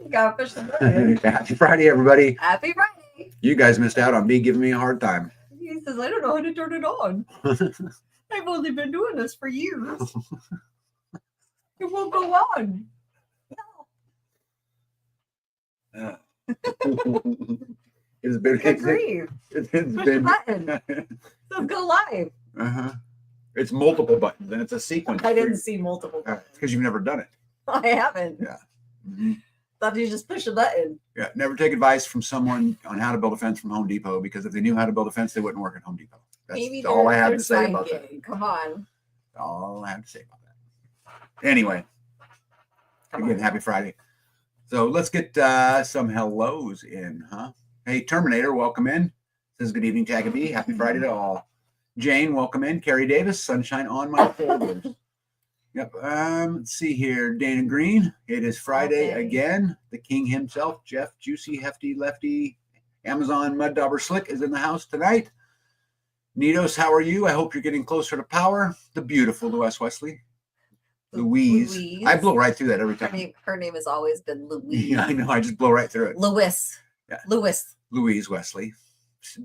Gotta push the button. Happy Friday, everybody. Happy Friday. You guys missed out on me giving me a hard time. He says, I don't know how to turn it on. I've only been doing this for years. It won't go on. It's been Good grief. It's Push the been button. Let's go live. It's multiple buttons and it's a sequence. I didn't see multiple buttons. Because you've never done it. I haven't. Yeah. Mm-hmm. Thought you just push a button. Yeah. Never take advice from someone on how to build a fence from Home Depot, because if they knew how to build a fence, they wouldn't work at Home Depot. That's Maybe all I have they're to say about that. Come on. All I have to say about that. Anyway, again, happy Friday. So let's get some hellos in, huh? Hey, Terminator, welcome in. Says good evening, Tagaby. Happy Friday to all. Jane, welcome in. Carrie Davis, sunshine on my shoulders. Yep. Let's see here. Dana Green. It is Friday again. The king himself, Jeff Juicy Hefty Lefty Amazon Mud Dauber Slick, is in the house tonight. Nitos, how are you? I hope you're getting closer to power. The beautiful Louise Wesley. Louise. I blow right through that every time. Her name has always been Louise. Yeah, I know. I just blow right through it. Louis. Yeah. Louise Wesley.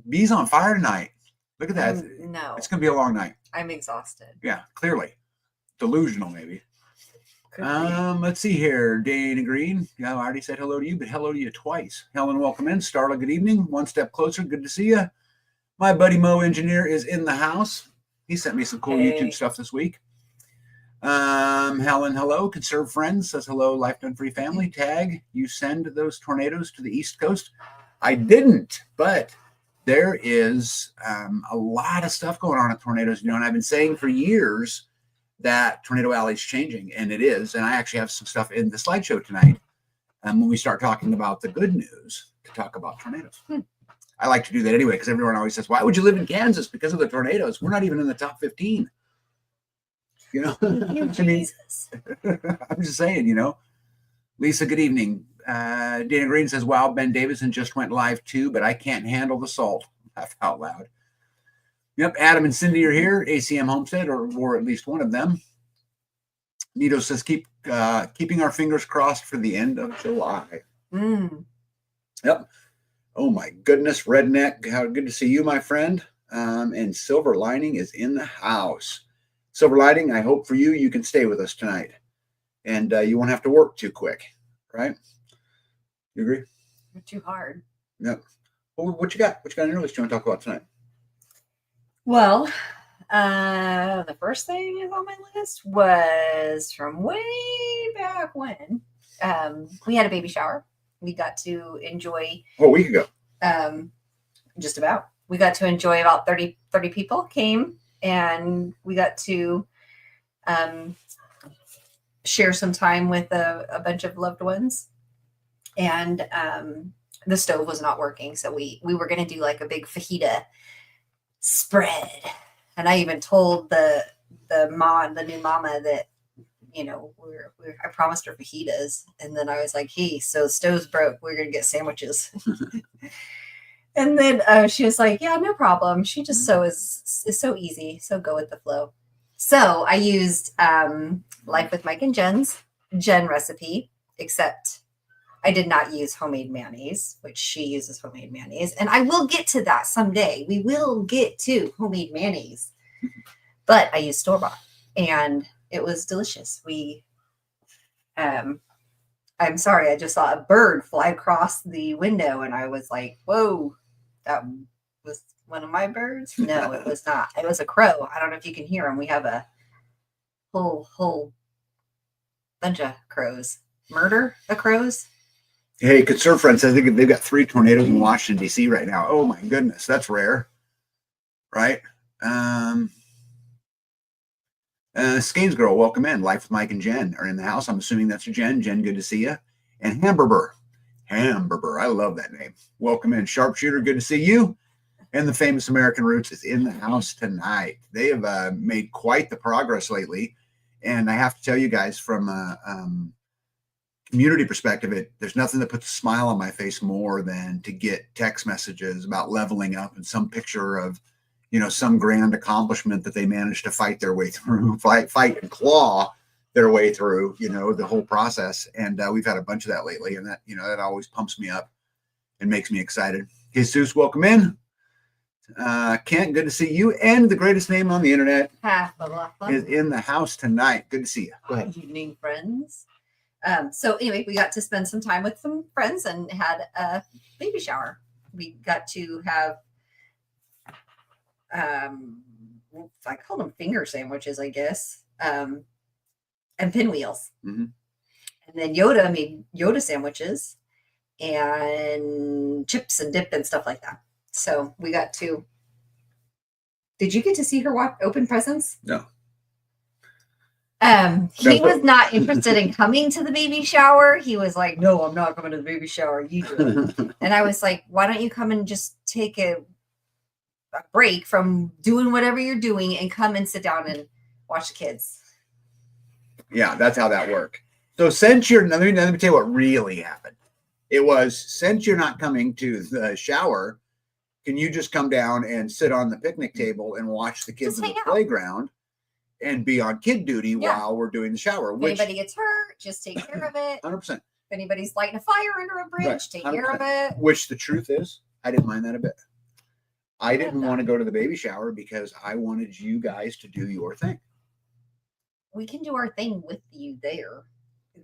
Bee's on fire tonight. Look at that. No. It's going to be a long night. I'm exhausted. Yeah, clearly. Delusional, maybe. Let's see here. Dana Green. Yeah, I already said hello to you, but hello to you twice. Helen, welcome in. Starla, good evening. One step closer. Good to see you. My buddy Mo Engineer is in the house. He sent me some cool YouTube stuff this week. Helen, hello. Conserve Friends says hello. Life Done Free Family. Tag, you send those tornadoes to the East Coast? I didn't, but there is a lot of stuff going on at tornadoes. And I've been saying for years that Tornado Alley is changing, and it is. And I actually have some stuff in the slideshow tonight when we start talking about the good news to talk about tornadoes. I like to do that anyway, because everyone always says, why would you live in Kansas? Because of the tornadoes. We're not even in the top 15. I mean, I'm just saying, Lisa, good evening. Dana Green says, wow, Ben Davison just went live too, but I can't handle the salt. Laugh out loud. Yep, Adam and Cindy are here. ACM Homestead, or at least one of them. Nito says, keeping our fingers crossed for the end of July. Yep. Oh my goodness, Redneck. How good to see you, my friend. And Silver Lining is in the house. Silver Lining, I hope for you, you can stay with us tonight. And you won't have to work too quick, right? You agree? You're too hard. Yep. Well, what you got? What you got in your list you want to talk about tonight? Well, the first thing is on my list was from way back when. We had a baby shower. We got to enjoy. Oh, a week ago. Just about. We got to enjoy about 30 people came, and we got to share some time with a bunch of loved ones. And the stove was not working, so we were going to do like a big fajita spread. And I even told the new mama that, I promised her fajitas. And then I was like, hey, so the stove's broke. We're going to get sandwiches. And then she was like, yeah, no problem. She just is so easy. So go with the flow. So I used Life with Mike and Jen recipe, except I did not use homemade mayonnaise, which she uses homemade mayonnaise. And I will get to that someday. We will get to homemade mayonnaise. But I used store-bought, and it was delicious. I'm sorry, I just saw a bird fly across the window, and I was like, whoa, that was one of my birds? No, it was not. It was a crow. I don't know if you can hear him. We have a whole bunch of crows. Murder the crows? Hey, Conserve Friends says they've got 3 tornadoes in Washington, D.C. right now. Oh, my goodness. That's rare. Right? Skanes Girl, welcome in. Life with Mike and Jen are in the house. I'm assuming that's Jen. Jen, good to see you. And Hamburger. I love that name. Welcome in. Sharpshooter, good to see you. And the famous American Roots is in the house tonight. They have made quite the progress lately. And I have to tell you guys, from a community perspective, there's nothing that puts a smile on my face more than to get text messages about leveling up and some picture of, some grand accomplishment that they managed to fight their way through, fight and claw their way through, the whole process. And we've had a bunch of that lately, and that, that always pumps me up and makes me excited. Jesus, welcome in. Kent, good to see you. And the greatest name on the internet is in the house tonight. Good to see you. Go ahead. Good evening, friends. So anyway, we got to spend some time with some friends and had a baby shower. We got to have, I called them finger sandwiches, I guess, and pinwheels. Mm-hmm. And then Yoda made Yoda sandwiches and chips and dip and stuff like that. So we got to. Did you get to see her open presents? No. He was not interested in coming to the baby shower. He was like, "No, I'm not coming to the baby shower. You do it." And I was like, "Why don't you come and just take a break from doing whatever you're doing and come and sit down and watch the kids?" Yeah, that's how that worked. So since you're, let me tell you what really happened. It was, since you're not coming to the shower, can you just come down and sit on the picnic table and watch the kids in the playground and be on kid duty while we're doing the shower? If anybody gets hurt, just take care of it. 100%. If anybody's lighting a fire under a bridge, take care of it. Which the truth is, I didn't mind that a bit. I didn't want to go to the baby shower because I wanted you guys to do your thing. We can do our thing with you there.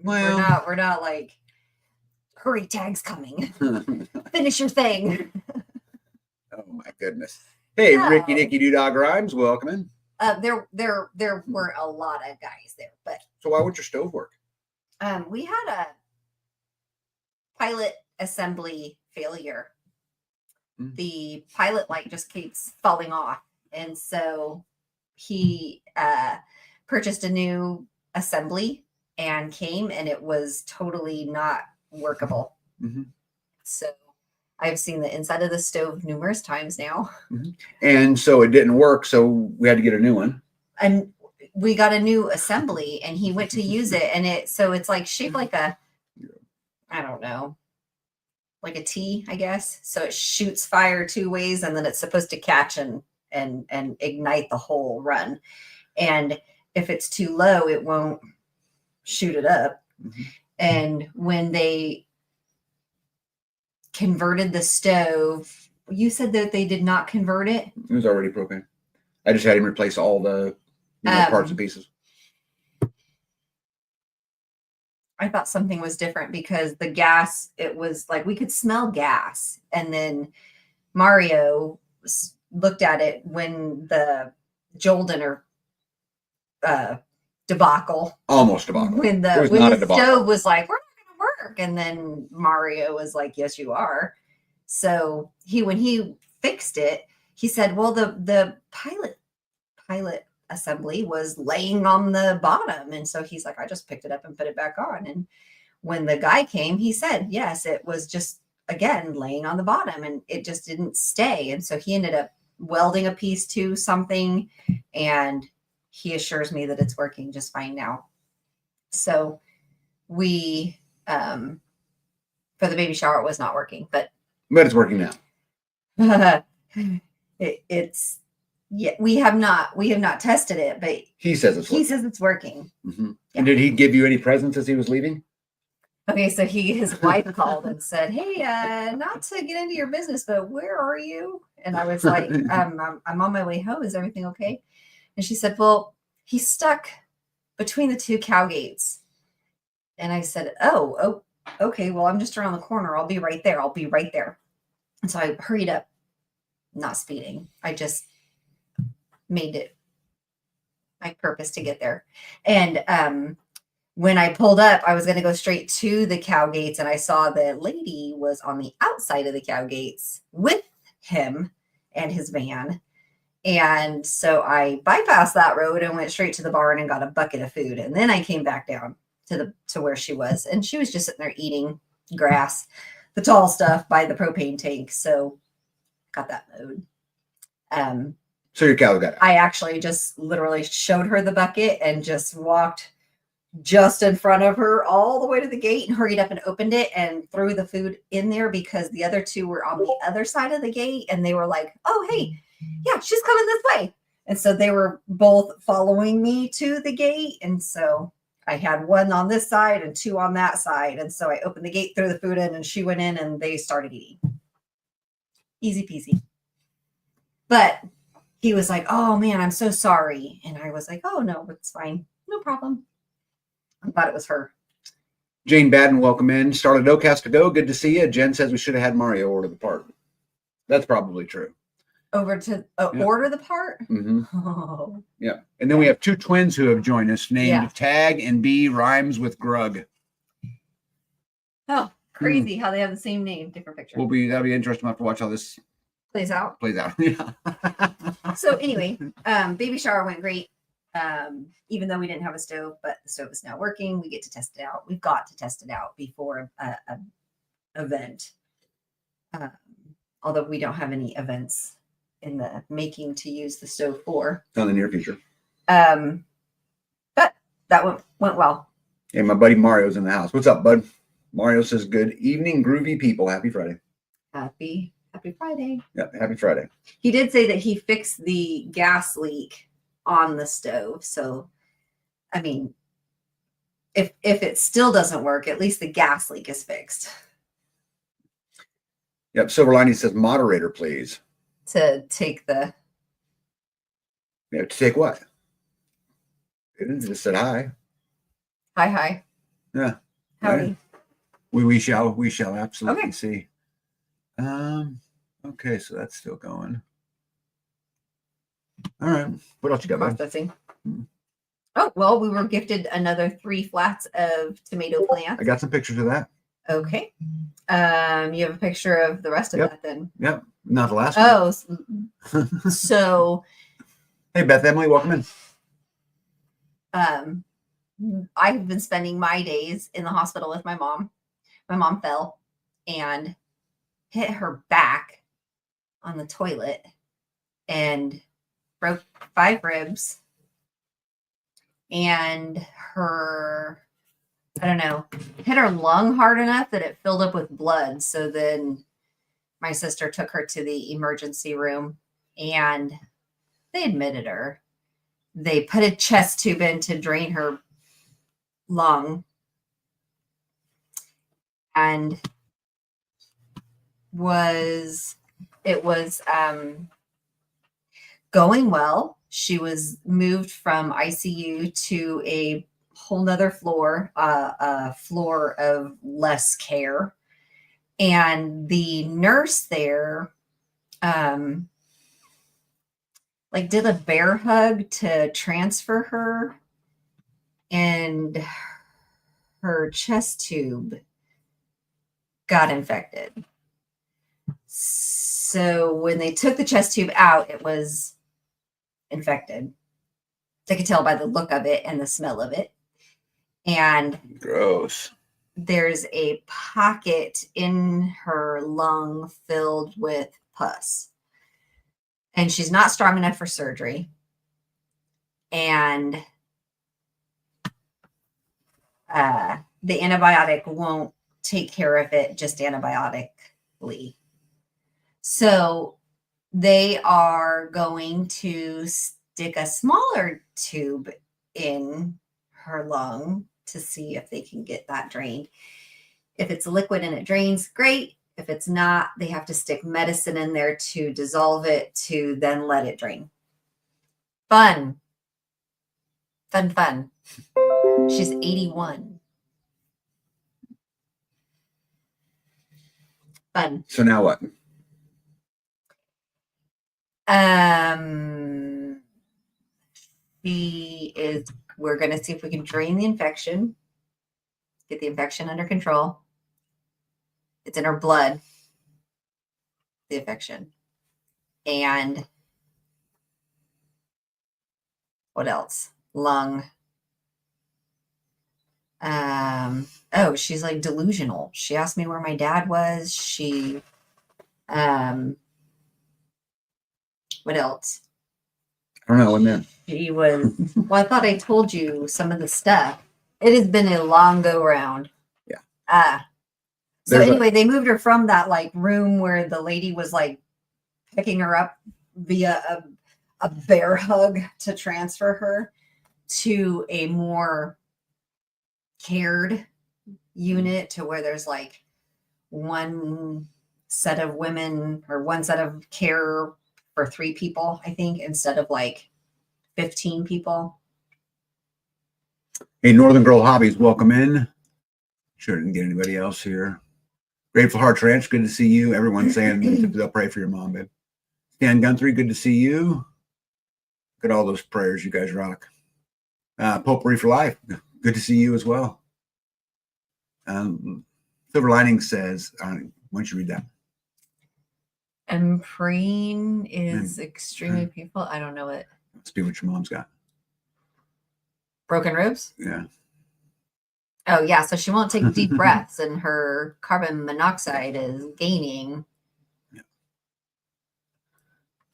Well, we're not like, hurry, tag's coming. Finish your thing. Oh my goodness. Hey, no. Ricky Dicky Doodog Rhymes, welcome in. There weren't a lot of guys there, but so why would your stove work? We had a pilot assembly failure. The pilot light just keeps falling off, and so he purchased a new assembly and came, and it was totally not workable. Mm-hmm. So I've seen the inside of the stove numerous times now. Mm-hmm. And so it didn't work, so we had to get a new one. And we got a new assembly, and he went to use it, and it's like shaped like a, I don't know, like a T, I guess. So it shoots fire two ways, and then it's supposed to catch and ignite the whole run. And if it's too low, it won't shoot it up. Mm-hmm. And when they converted the stove, you said that they did not convert it? It was already propane. I just had him replace all the parts and pieces. I thought something was different because the gas, it was like we could smell gas. And then Mario looked at it when the Jolden debacle. Almost debacle. When the stove was like, we're not going to work. And then Mario was like, yes, you are. So when he fixed it, he said, well, the pilot assembly was laying on the bottom. And so he's like, I just picked it up and put it back on. And when the guy came, he said, yes, it was just, again, laying on the bottom and it just didn't stay. And so he ended up welding a piece to something, and he assures me that it's working just fine now. So we, for the baby shower, it was not working, but it's working now. It's we have not tested it, but he says it's working. Mm-hmm. Yeah. And did he give you any presents as he was leaving? Okay, so his wife called and said, hey, not to get into your business, but where are you? And I was like, I'm on my way home. Is everything okay? And she said, well, he's stuck between the two cow gates. And I said, oh, okay, well, I'm just around the corner. I'll be right there. And so I hurried up, not speeding. I just made it my purpose to get there. And when I pulled up, I was going to go straight to the cow gates, and I saw the lady was on the outside of the cow gates with him and his van. And so I bypassed that road and went straight to the barn and got a bucket of food. And then I came back down to where she was, and she was just sitting there eating grass, the tall stuff by the propane tank. So got that mowed. So your cow got it. I actually just literally showed her the bucket and just walked just in front of her all the way to the gate and hurried up and opened it and threw the food in there because the other two were on the other side of the gate, and they were like, oh, hey, yeah, she's coming this way. And so they were both following me to the gate. And so I had one on this side and two on that side. And so I opened the gate, threw the food in, and she went in and they started eating. Easy peasy. But he was like, oh man, I'm so sorry. And I was like, oh no, it's fine. No problem. I thought it was her. Jane Badden, welcome in. Started Ocast to go. Good to see you. Jen says we should have had Mario order the part. That's probably true. Over to order the part? Mm-hmm. Oh. Yeah. And then we have two twins who have joined us named Tag and B rhymes with Grug. Oh, crazy how they have the same name, different picture. That'll be interesting. We'll have to watch how this plays out. Yeah. So anyway, baby shower went great. Even though we didn't have a stove, but the stove is now working. We get to test it out. We've got to test it out before a event. Although we don't have any events in the making to use the stove for. Not in the near future. But that went well. Hey, my buddy Mario's in the house. What's up, bud? Mario says, good evening, groovy people. Happy Friday. Happy Friday. Yeah, happy Friday. He did say that he fixed the gas leak on the stove. So, I mean, if it still doesn't work, at least the gas leak is fixed. Yep, Silver Lining says, moderator, please. To take the... Yeah, to take what? It just said hi. Hi. Yeah. Howdy. Right. We shall absolutely see. Okay, so that's still going. All right. What else you got, bud? Processing. Oh, well, we were gifted another 3 flats of tomato plants. I got some pictures of that. Okay. You have a picture of the rest of that then? Yep. Not the last one. Oh, so. Hey, Beth Emily, welcome in. I've been spending my days in the hospital with my mom. My mom fell and hit her back on the toilet and broke 5 ribs. And her, I don't know, hit her lung hard enough that it filled up with blood. So then my sister took her to the emergency room and they admitted her. They put a chest tube in to drain her lung. And it was going well. She was moved from ICU to a whole nother floor, a floor of less care. And the nurse there, did a bear hug to transfer her, and her chest tube got infected. So when they took the chest tube out, it was infected. They could tell by the look of it and the smell of it. And gross. There's a pocket in her lung filled with pus. And she's not strong enough for surgery. And the antibiotic won't take care of it just antibiotically. So they are going to stick a smaller tube in her lung to see if they can get that drained. If it's liquid and it drains, great. If it's not, they have to stick medicine in there to dissolve it to then let it drain. Fun. She's 81. Fun. So now what? We're going to see if we can drain the infection, get the infection under control. It's in her blood, the infection. And what else? Lung. She's like delusional. She asked me where my dad was. What else? I don't know. When then? She was, well, I thought I told you some of the stuff. It has been a long go round. Yeah. So anyway, they moved her from that room where the lady was picking her up via a bear hug to transfer her to a more cared unit to where there's like one set of women or one set of care for 3 people, I think, instead of like 15 people. Hey, Northern Girl Hobbies, welcome in. Sure didn't get anybody else here. Grateful Hearts Ranch, good to see you. Everyone's saying they'll pray for your mom, babe. Stan Guthrie, good to see you. Look at all those prayers. You guys rock. Potpourri for Life, good to see you as well. Silver Lining says, why don't you read that? And praying is extremely painful. I don't know it. Let's be what your mom's got. Broken ribs? Yeah. Oh, yeah. So she won't take deep breaths and her carbon monoxide is gaining. Yeah.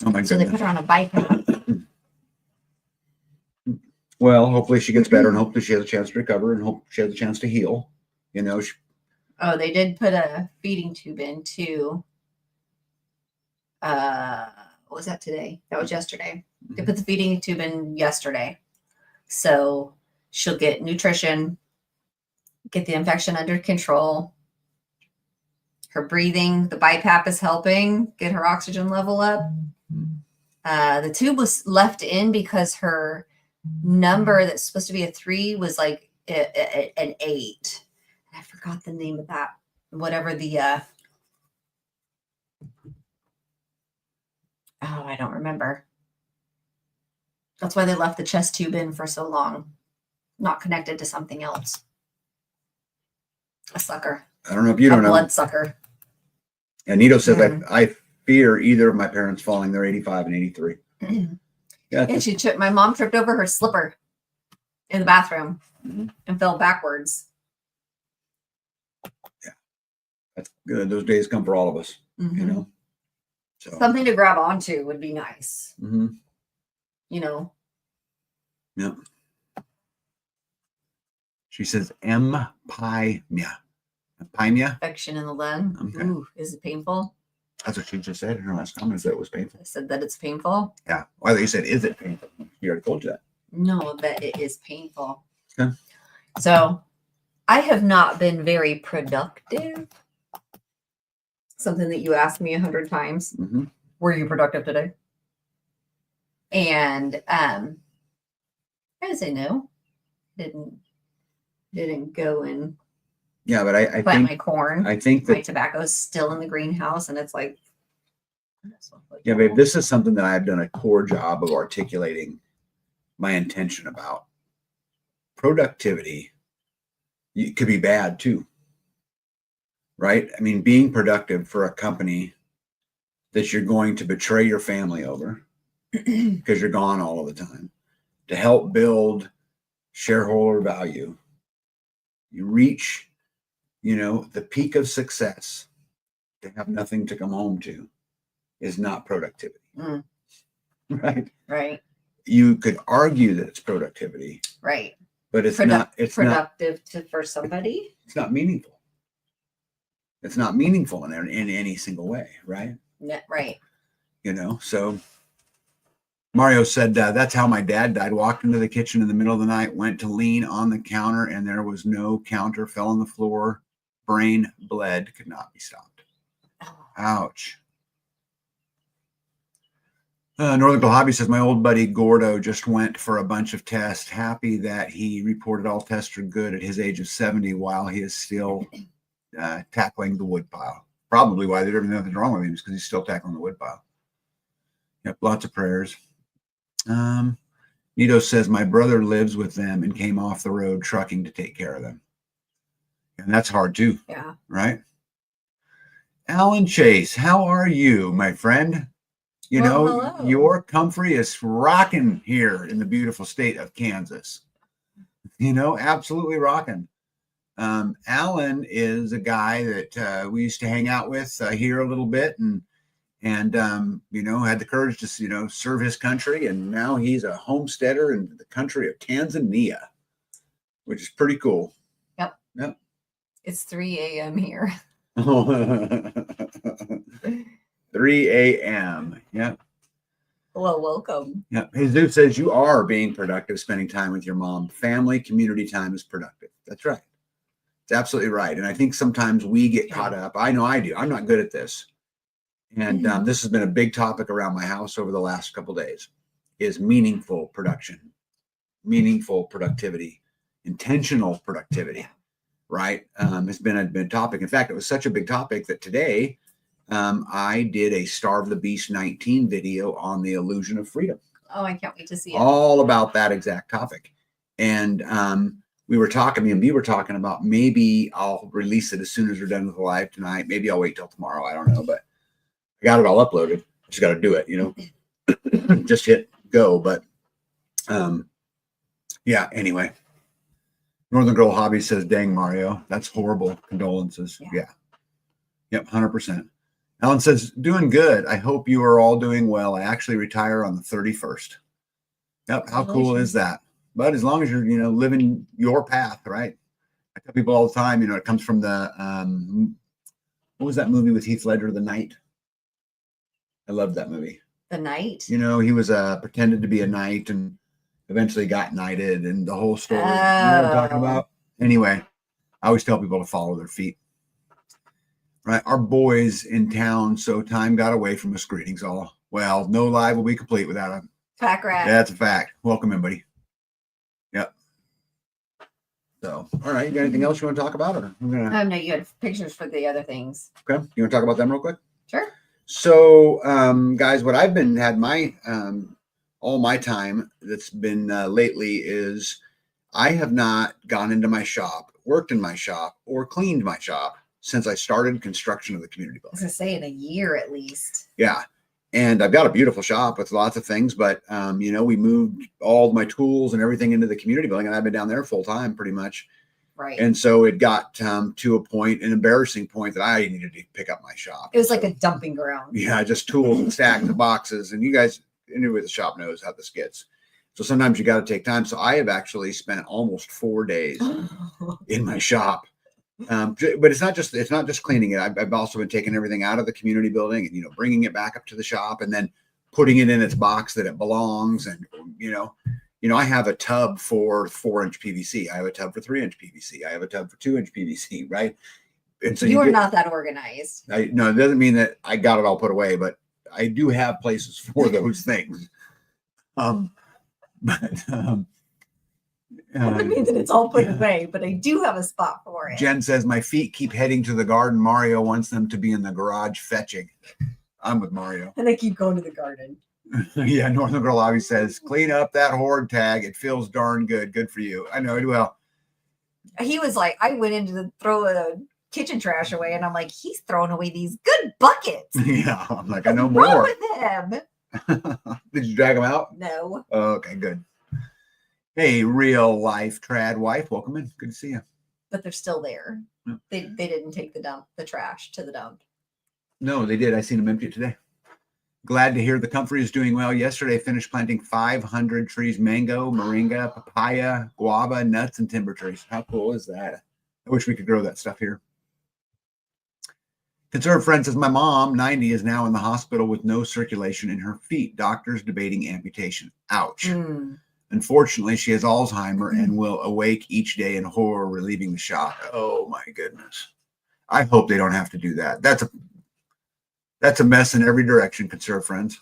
Oh, my So goodness. they put her on a bypass. Well, hopefully she gets better and hopefully she has a chance to recover and hope she has a chance to heal. You know, Oh, they did put a feeding tube in too. What was that today? That was yesterday. They put the feeding tube in yesterday. So she'll get nutrition, get the infection under control. Her breathing, the BiPAP is helping get her oxygen level up. The tube was left in because her number that's supposed to be a 3 was like an 8. I forgot the name of that. Whatever the I don't remember. That's why they left the chest tube in for so long, not connected to something else. A sucker. I don't know if you don't know. Blood sucker. And Nito says, I fear either of my parents falling. They're 85 and 83. Yeah. And my mom tripped over her slipper in the bathroom and fell backwards. Yeah. That's good. Those days come for all of us, you know. So something to grab onto would be nice. You know. Yep. She says empimia. Infection in the lung. Okay. Ooh, is it painful? That's what she just said in her last comment, that it was painful. I said that it's painful. Yeah. Well, you said, is it painful? You already told you that. No, that it is painful. Okay. So I have not been very productive. Something that you asked me 100 times. Were you productive today? And I would say no. Didn't go and but I plant think my corn. I think that my tobacco's still in the greenhouse, and it's like, yeah, babe, this is something that I've done a poor job of articulating my intention about. Productivity could be bad too, right? I mean, being productive for a company that you're going to betray your family over because you're gone all of the time, to help build shareholder value, you reach, the peak of success, to have nothing to come home to is not productivity. Right. You could argue that it's productivity, right, but it's not. It's productive for somebody. It's not meaningful. It's not meaningful in any single way, right? Yeah, right. So Mario said, that's how my dad died. Walked into the kitchen in the middle of the night, went to lean on the counter, and there was no counter, fell on the floor, brain bled, could not be stopped. Ouch. Northern Girl Hobby says, my old buddy Gordo just went for a bunch of tests. Happy that he reported all tests are good at his age of 70 while he is still tackling the wood pile. Probably why there's nothing wrong with him is because he's still tackling the wood pile. Yep, lots of prayers. Nito says, my brother lives with them and came off the road trucking to take care of them. And that's hard too. Yeah. Right? Alan Chase, how are you, my friend? Hello. Your comfrey is rocking here in the beautiful state of Kansas. Absolutely rocking. Alan is a guy that we used to hang out with here a little bit and had the courage to, serve his country. And now he's a homesteader in the country of Tanzania, which is pretty cool. Yep. It's 3 a.m. here. 3 a.m. Yep. Well, welcome. Yeah. Jesus says you are being productive, spending time with your mom. Family, community time is productive. That's right. It's absolutely right. And I think sometimes we get caught up. I know I do. I'm not good at this. And this has been a big topic around my house over the last couple of days is meaningful production, meaningful productivity, intentional productivity, right? It's been a topic. In fact, it was such a big topic that today I did a Starve the Beast 19 video on the illusion of freedom. Oh, I can't wait to see it. All about that exact topic. And we were talking, me and B were talking about maybe I'll release it as soon as we're done with the live tonight. Maybe I'll wait till tomorrow. I don't know, but I got it all uploaded. Just got to do it, you know, just hit go. But yeah, anyway. Northern Girl Hobby says, dang, Mario, that's horrible. Condolences. Yeah. Yep, 100%. Ellen says, doing good. I hope you are all doing well. I actually retire on the 31st. Yep. How cool is that? But as long as you're, you know, living your path, right? I tell people all the time, you know, it comes from the, what was that movie with Heath Ledger, The Knight? I loved that movie. The Knight? You know, he was pretended to be a knight and eventually got knighted and the whole story. Oh. You know what I'm talking about? Anyway, I always tell people to follow their feet. Right. Our boys in town, so time got away from us. Greetings all. Well, no live will be complete without a Pack rat. Yeah, that's a fact. Welcome in, buddy. Yep. So, all right. You got anything else you want to talk about? Or No, you had pictures for the other things. Okay. You want to talk about them real quick? Sure. So, guys, what I've been had my all my time that's been lately is I have not gone into my shop, worked in my shop, or cleaned my shop since I started construction of the community building. I was gonna say in a year at least. Yeah. And I've got a beautiful shop with lots of things, but you know, we moved all my tools and everything into the community building, and I've been down there full time pretty much. Right. And so it got to a point, an embarrassing point, that I needed to pick up my shop. It was like a dumping ground. Yeah, just tools and stacks of boxes. And you guys, anyone with the shop knows how this gets. So sometimes you got to take time. So I have actually spent almost 4 days in my shop. But it's not just cleaning it. I've also been taking everything out of the community building and, you know, bringing it back up to the shop and then putting it in its box that it belongs. And, you know, I have a tub for 4-inch PVC. I have a tub for 3-inch PVC. I have a tub for 2-inch PVC. Right. And so you are not that organized. No, it doesn't mean that I got it all put away, but I do have places for those things. I mean that it's all put away, but I do have a spot for it. Jen says, my feet keep heading to the garden. Mario wants them to be in the garage fetching. I'm with Mario. And they keep going to the garden. Yeah, Northern Girl Lobby says, clean up that horde tag. It feels darn good. Good for you. I know it well. He was like, I went in to throw the kitchen trash away, and I'm like, he's throwing away these good buckets. Yeah, I'm like, I know What's wrong more. with him? Did you drag him out? No. Oh, okay, good. Hey, real life trad wife, welcome in. Good to see you. But they're still there. Yeah. They didn't take the trash to the dump. No, they did. I seen them empty it today. Glad to hear the comfrey is doing well. Yesterday, finished planting 500 trees: mango, moringa, papaya, guava, nuts, and timber trees. How cool is that? I wish we could grow that stuff here. Conservative friend says, my mom, 90, is now in the hospital with no circulation in her feet. Doctors debating amputation. Ouch. Unfortunately, she has Alzheimer's and will awake each day in horror, relieving the shock. Oh my goodness. I hope they don't have to do that. That's a mess in every direction, conservative friends.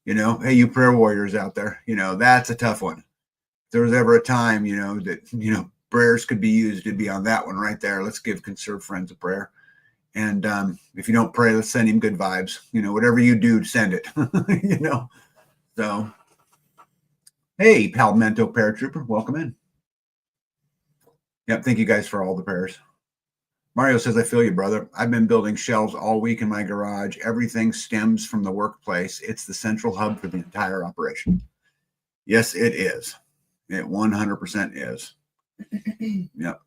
You know, hey, you prayer warriors out there, you know, that's a tough one. If there was ever a time, you know, that, you know, prayers could be used, it'd be on that one right there. Let's give conservative friends a prayer. And if you don't pray, let's send him good vibes. You know, whatever you do, send it. You know, so. Hey, Palmento Paratrooper, welcome in. Yep, thank you guys for all the prayers. Mario says, I feel you, brother. I've been building shelves all week in my garage. Everything stems from the workplace. It's the central hub for the entire operation. Yes, it is. It 100% is. Yep.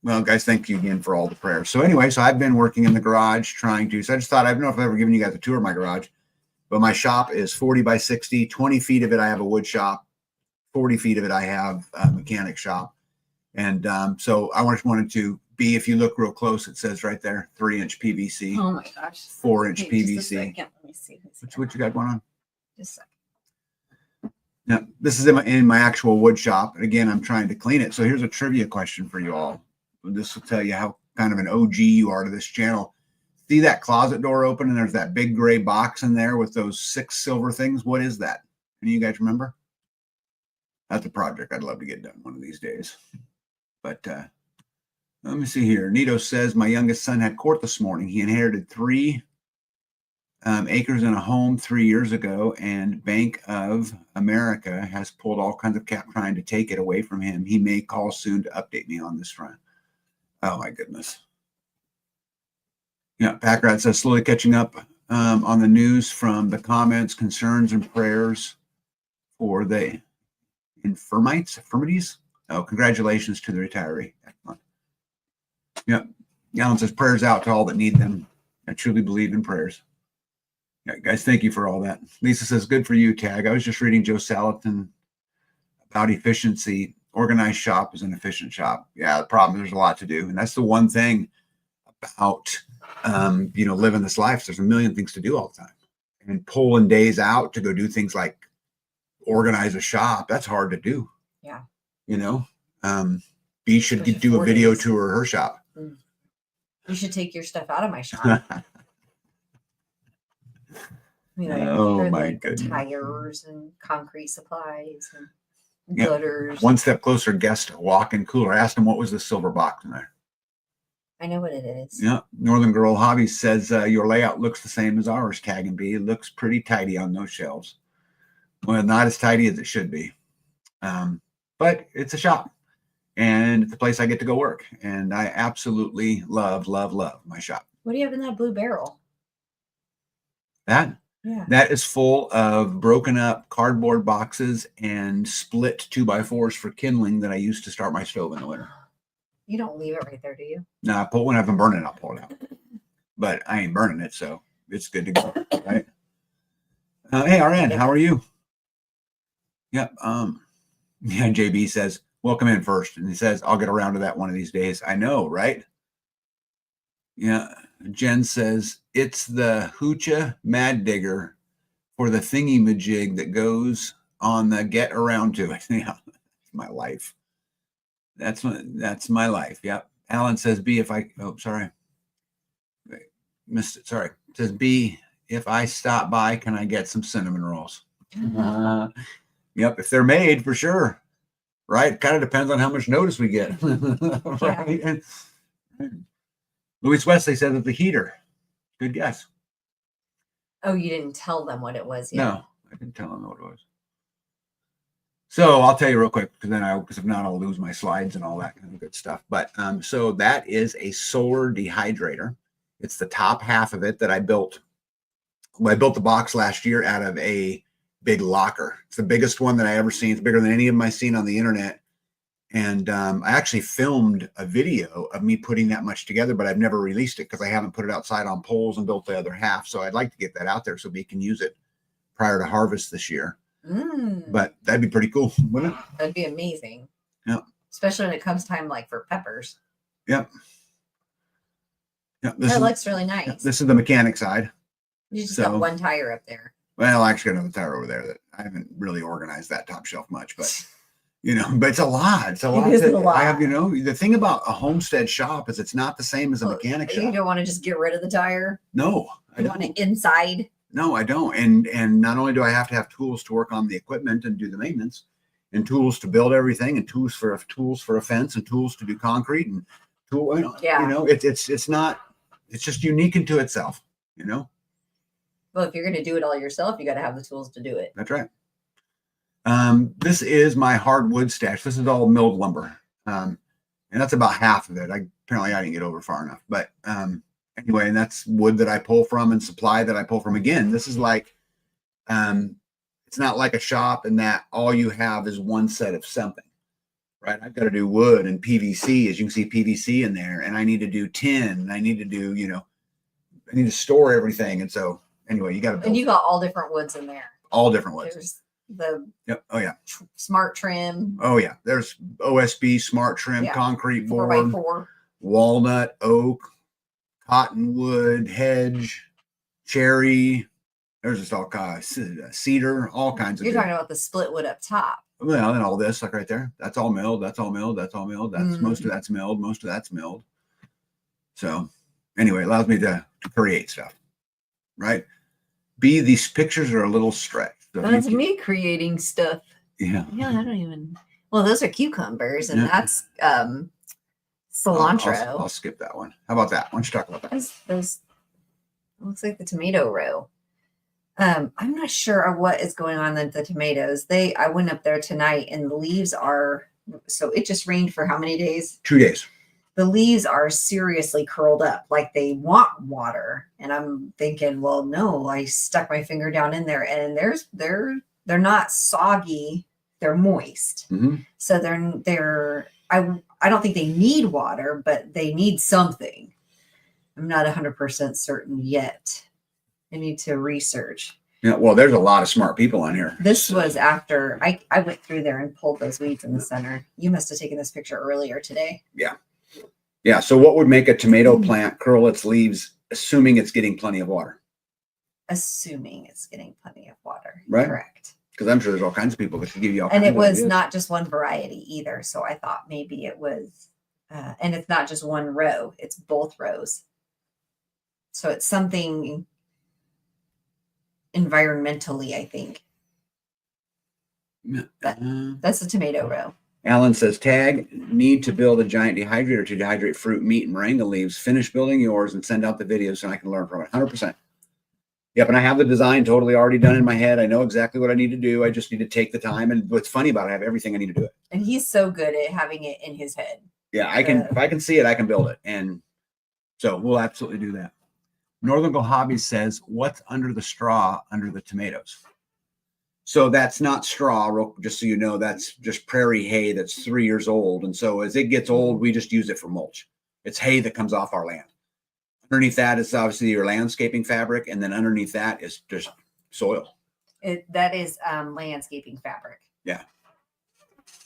Well, guys, thank you again for all the prayers. So anyway, so I've been working in the garage trying to, so I just thought, I don't know if I've ever given you guys a tour of my garage. But my shop is 40 by 60, 20 feet of it, I have a wood shop. 40 feet of it, I have a mechanic shop. And so I just wanted to be, if you look real close, it says right there, 3-inch PVC. Oh my gosh. 4-inch Wait, PVC. Let me see. What you got going on? Just a second. Now, this is in my actual wood shop. Again, I'm trying to clean it. So here's a trivia question for you all. This will tell you how kind of an OG you are to this channel. See that closet door open and there's that big gray box in there with those 6 silver things? What is that? Any of you guys remember? That's a project I'd love to get done one of these days. But let me see here. Nito says, my youngest son had court this morning. He inherited 3 acres in a home 3 years ago, and Bank of America has pulled all kinds of cap trying to take it away from him. He may call soon to update me on this front. Oh my goodness. Yeah, Packrat says slowly catching up on the news from the comments, concerns, and prayers for the infirmities. Oh, congratulations to the retiree. Excellent. Yeah, Alan says prayers out to all that need them. I truly believe in prayers. Yeah, guys, thank you for all that. Lisa says, good for you, Tag. I was just reading Joe Salatin about efficiency. Organized shop is an efficient shop. Yeah, the problem, there's a lot to do. And that's the one thing about, living this life. There's a million things to do all the time. And pulling days out to go do things like organize a shop, that's hard to do. Yeah. B should do a video tour of her shop. You should take your stuff out of my shop. Oh my goodness. Tires and concrete supplies and gutters. One step closer, guest walk-in cooler. I asked him what was the silver box in there. I know what it is. Yeah. Northern Girl Hobby says your layout looks the same as ours, Tag and B. It looks pretty tidy on those shelves. Well, not as tidy as it should be. But it's a shop. And it's a place I get to go work. And I absolutely love my shop. What do you have in that blue barrel? That? Yeah. That is full of broken up cardboard boxes and split 2x4s for kindling that I used to start my stove in the winter. You don't leave it right there, do you? No, I pull when I haven't burned it, I'll pull it out. But I ain't burning it, so it's good to go, right? Hey, RN, how are you? Yep. JB says, welcome in first. And he says, I'll get around to that one of these days. I know, right? Yeah. Jen says, it's the Hoocha Mad Digger for the thingy majig that goes on the get around to it. Yeah, that's my life. That's my life. Yep. Alan says, B, if I, sorry. Missed it. Sorry. It says, B, if I stop by, can I get some cinnamon rolls? Yep. If they're made, for sure. Right. Kind of depends on how much notice we get. Right. And, Louis Wesley said that the heater. Good guess. Oh, you didn't tell them what it was yet? No, I didn't tell them what it was. So I'll tell you real quick, because if not, I'll lose my slides and all that kind of good stuff. But so that is a solar dehydrator. It's the top half of it that I built. Well, I built the box last year out of a big locker. It's the biggest one that I ever seen. It's bigger than any of them I've seen on the internet. And I actually filmed a video of me putting that much together, but I've never released it because I haven't put it outside on poles and built the other half. So I'd like to get that out there so we can use it prior to harvest this year. But that'd be pretty cool, wouldn't it? That'd be amazing. Yeah. Especially when it comes time like for peppers. Yep. Yeah, that looks really nice. Yeah, this is the mechanic side. You just got one tire up there. Well, I actually got another tire over there that I haven't really organized that top shelf much, but but it's a lot. It's a lot. I have, the thing about a homestead shop is it's not the same as a mechanic shop. You don't want to just get rid of the tire? No. You want it inside? No, I don't. And not only do I have to have tools to work on the equipment and do the maintenance, and tools to build everything, and tools for a fence, and tools to do concrete, and it's not. It's just unique into itself. Well, if you're going to do it all yourself, you got to have the tools to do it. That's right. This is my hardwood stash. This is all milled lumber. And that's about half of it. Apparently I didn't get over far enough, but, anyway, and that's wood that I pull from and supply that I pull from. Again, this is like, it's not like a shop in that all you have is one set of something, right? I've got to do wood and PVC, as you can see PVC in there, and I need to do tin, and I need to do, I need to store everything. And so anyway, you got to build. And you got all different woods in there. All different woods. There's the smart trim. Oh yeah, there's OSB smart trim, concrete board, 4x4, walnut, oak, cottonwood, hedge, cherry, There's just all kinds of cedar, all kinds of. You're good. talking about the split wood up top. Well, and all this, like right there, that's all milled. That's all milled. That's all milled. That's most of that's milled. Most of that's milled. So, anyway, it allows me to create stuff, right? B, these pictures are a little stretched. So That's me creating stuff. Yeah. Yeah, I don't even. Well, those are cucumbers, and Yeah. that's cilantro. I'll skip that one. How about that? Why don't you talk about that? Those looks like the tomato row. I'm not sure what is going on with the tomatoes. I went up there tonight, and the leaves are. So it just rained for how many days? 2 days. The leaves are seriously curled up, like they want water. And I'm thinking, well, no, I stuck my finger down in there, and they're not soggy, they're moist. Mm-hmm. So I don't think they need water, but they need something. I'm not 100% certain yet. I need to research. Yeah, well, there's a lot of smart people on here. This was after I went through there and pulled those weeds in the center. You must have taken this picture earlier today. Yeah. Yeah. So what would make a tomato plant curl its leaves, assuming it's getting plenty of water? Assuming it's getting plenty of water. Right. Correct. Because I'm sure there's all kinds of people that could give you all And kinds it was of ideas. not just one variety either. So I thought maybe it was, and it's not just one row, it's both rows. So it's something environmentally, I think. That's the tomato row. Alan says, tag, need to build a giant dehydrator to dehydrate fruit, meat, and moringa leaves. Finish building yours and send out the videos so I can learn from it. 100%. Yep, and I have the design totally already done in my head. I know exactly what I need to do. I just need to take the time. And what's funny about it, I have everything I need to do it. And he's so good at having it in his head. Yeah, I can. If I can see it, I can build it. And so we'll absolutely do that. Northern Go Hobbies says, what's under the straw under the tomatoes? So that's not straw, just so you know, that's just prairie hay that's 3 years old. And so as it gets old, we just use it for mulch. It's hay that comes off our land. Underneath that is obviously your landscaping fabric. And then underneath that is just soil. That is landscaping fabric. Yeah.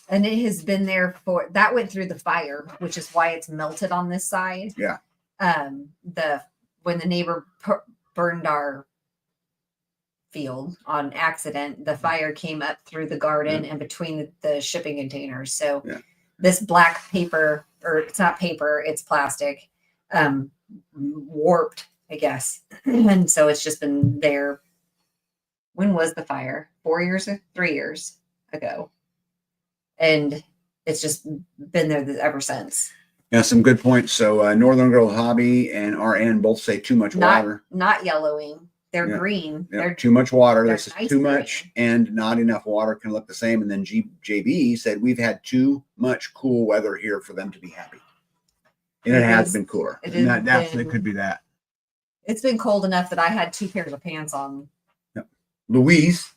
And it has been there that went through the fire, which is why it's melted on this side. Yeah. When the neighbor burned our field on accident, the fire came up through the garden and between the shipping containers. So this black paper, or it's not paper, it's plastic, warped, I guess. And so it's just been there. When was the fire? 4 years or 3 years ago. And it's just been there ever since. Yeah, some good points. So Northern Girl Hobby and RN both say too much water. Not yellowing. They're green. Yeah, They're too much water. This is nice too much and not enough water can look the same. And then JB said we've had too much cool weather here for them to be happy. And it has been cooler. It could be that. It's been cold enough that I had 2 pairs of pants on. Yep. Louise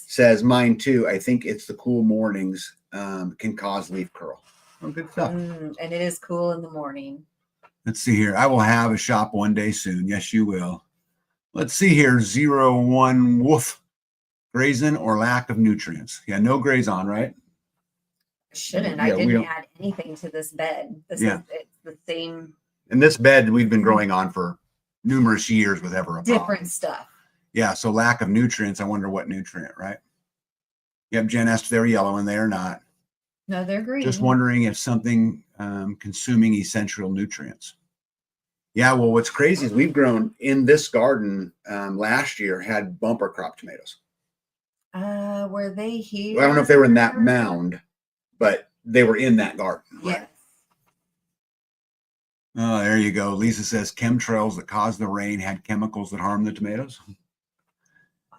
says mine too. I think it's the cool mornings can cause leaf curl. Oh, good stuff. And it is cool in the morning. Let's see here. I will have a shop one day soon. Yes, you will. Let's see here. 01 Wolf. Grazing or lack of nutrients. Yeah, no graze on, right? Shouldn't. I didn't add anything to this bed. It's the same. And this bed we've been growing on for numerous years with different stuff. Yeah, so lack of nutrients. I wonder what nutrient, right? Yep, Jen asked if they were yellow and they are not. No, they're green. Just wondering if something consuming essential nutrients. Yeah, well, what's crazy is we've grown in this garden last year, had bumper crop tomatoes. Were they here? Well, I don't know if they were in that mound, but they were in that garden. Yes. Right? Oh, there you go. Lisa says chemtrails that cause the rain had chemicals that harm the tomatoes.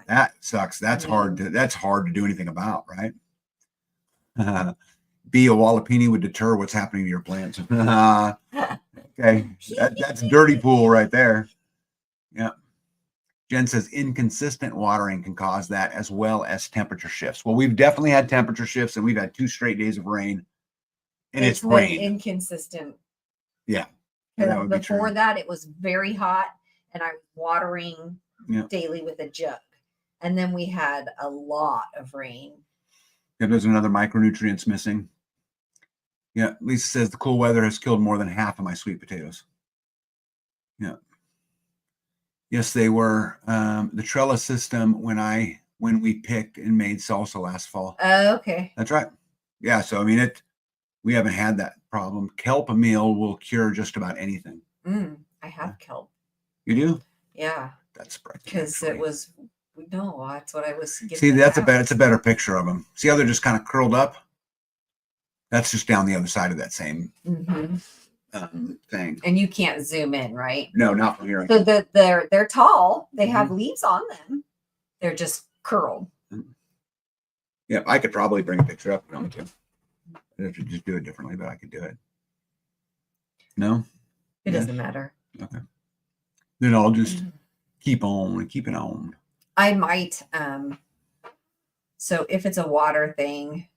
That sucks. That's hard to do anything about, right? B, a Wallapini would deter what's happening to your plants. Okay. That's dirty pool right there. Yeah. Jen says inconsistent watering can cause that as well as temperature shifts. Well, we've definitely had temperature shifts and we've had 2 straight days of rain. And it's rained. Inconsistent. Yeah. Because before that, it was very hot and I was watering daily with a jug. And then we had a lot of rain. Yeah, there's another micronutrients missing. Yeah, Lisa says the cool weather has killed more than half of my sweet potatoes. Yeah. Yes, they were. The trellis system when we picked and made salsa last fall. Okay. That's right. Yeah. So I mean we haven't had that problem. Kelp meal will cure just about anything. I have kelp. You do? Yeah. That's spread. Because it was no, that's what I was getting. See, that's it's a better picture of them. See how they're just kind of curled up? That's just down the other side of that same thing. And you can't zoom in, right? No, not from here. So they're tall. They have leaves on them. They're just curled. Yeah, I could probably bring a picture up if you want me to. I'd have to just do it differently, but I could do it. No? It doesn't matter. Okay. Then I'll just keep on keeping on. I might so if it's a water thing,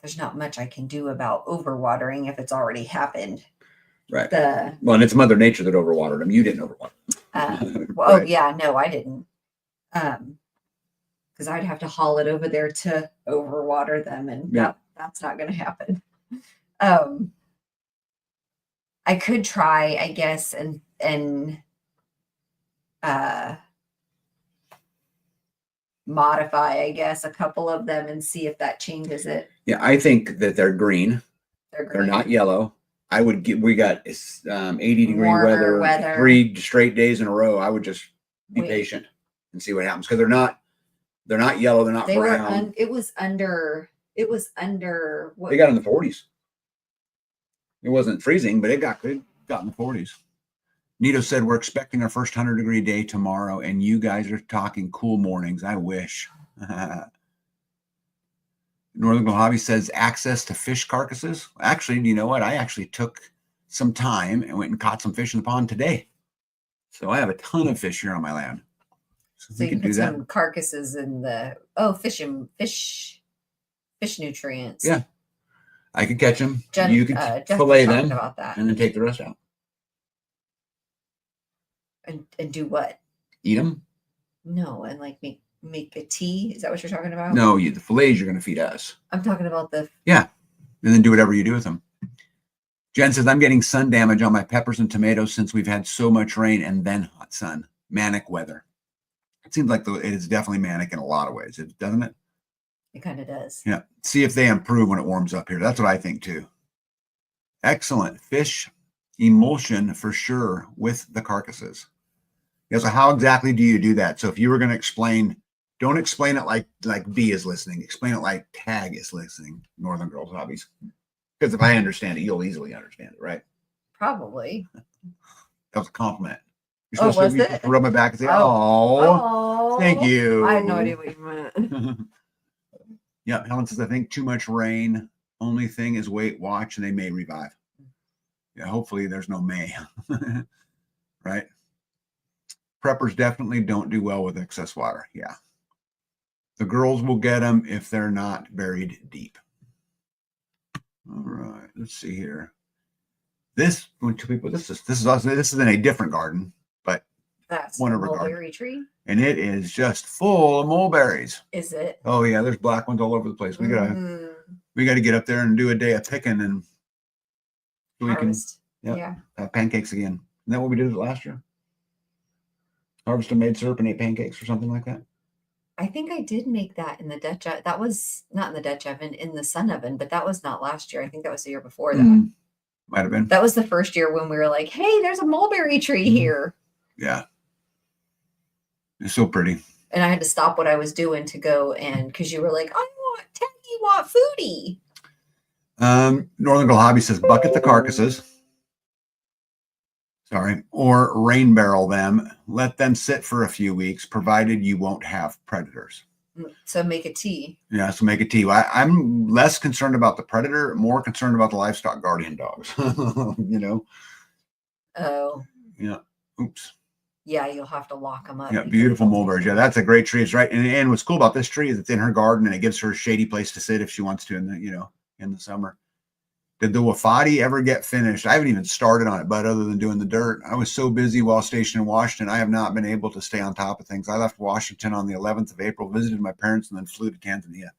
there's not much I can do about overwatering if it's already happened. Right. Well, and it's Mother Nature that overwatered them. You didn't overwater them. Well, right. Yeah, no, I didn't. Because I'd have to haul it over there to overwater them, and that's not going to happen. I could try, I guess, and modify, I guess, a couple of them and see if that changes it. Yeah, I think that they're green. They're not yellow. I would get. We got 80-degree weather 3 straight days in a row. I would just be patient and see what happens because they're not yellow. They're not brown. It was under. What? They got in the 40s. It wasn't freezing, but it got in the 40s. Nito said we're expecting our first 100-degree day tomorrow, and you guys are talking cool mornings. I wish. Northern Hobby says access to fish carcasses. Actually, you know what? I actually took some time and went and caught some fish in the pond today. So I have a ton of fish here on my land. So you can put some carcasses in the fish nutrients. Yeah, I could catch them. You could fillet them about that. And then take the rest out. And do what? Eat them? No, and like make a tea. Is that what you're talking about? No, the fillets you're going to feed us. I'm talking about and then do whatever you do with them. Jen says, I'm getting sun damage on my peppers and tomatoes since we've had so much rain and then hot sun. Manic weather. It seems like it is definitely manic in a lot of ways, doesn't it? It kind of does. Yeah. See if they improve when it warms up here. That's what I think too. Excellent. Fish emulsion for sure with the carcasses. Yeah, so how exactly do you do that? So if you were going to explain, don't explain it like B is listening. Explain it like Tag is listening. Northern Girls Hobbies. Because if I understand it, you'll easily understand it, right? Probably. That was a compliment. You're supposed to rub my back and say, "Oh, thank you." I had no idea what you meant. Yeah, Helen says, I think too much rain. Only thing is wait, watch, and they may revive. Yeah, hopefully there's no may. Right? Preppers definitely don't do well with excess water. Yeah. The girls will get them if they're not buried deep. All right, let's see here. This is in a different garden, but that's one of our mulberry tree. And it is just full of mulberries. Is it? Oh yeah, there's black ones all over the place. We gotta get up there and do a day of picking and so we can have pancakes again. Isn't that what we did last year? Harvested, made syrup, and ate pancakes or something like that. I think I did make that in the Dutch oven. That was not in the Dutch oven, in the sun oven, but that was not last year. I think that was the year before that. Might have been. That was the first year when we were like, hey, there's a mulberry tree here. Yeah. It's so pretty. And I had to stop what I was doing to go because you were like, Taggy want foodie. Northern Girl Hobby says bucket the carcasses. Sorry. Or rain barrel them. Let them sit for a few weeks, provided you won't have predators. So make a tea. Yeah, so make a tea. I'm less concerned about the predator, more concerned about the livestock guardian dogs. You know? Oh. Yeah. Oops. Yeah, you'll have to lock them up. Yeah, beautiful mulberries. Yeah, that's a great tree. It's right. And what's cool about this tree is it's in her garden and it gives her a shady place to sit if she wants to in the summer. Did the wafati ever get finished? I haven't even started on it, but other than doing the dirt, I was so busy while stationed in Washington, I have not been able to stay on top of things. I left Washington on the 11th of April, visited my parents, and then flew to Tanzania.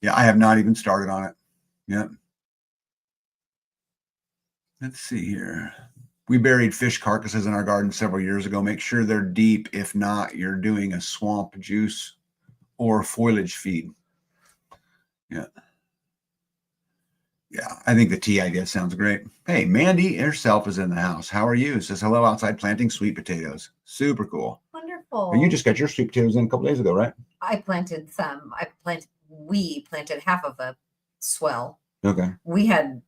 Yeah, I have not even started on it. Yeah. Let's see here. We buried fish carcasses in our garden several years ago. Make sure they're deep. If not, you're doing a swamp juice or foliage feed. Yeah. Yeah, I think the tea idea sounds great. Hey, Mandy herself is in the house. How are you? Says hello outside planting sweet potatoes. Super cool. Wonderful. And you just got your sweet potatoes in a couple days ago, right? I planted some. We planted half of a swell. Okay. We had.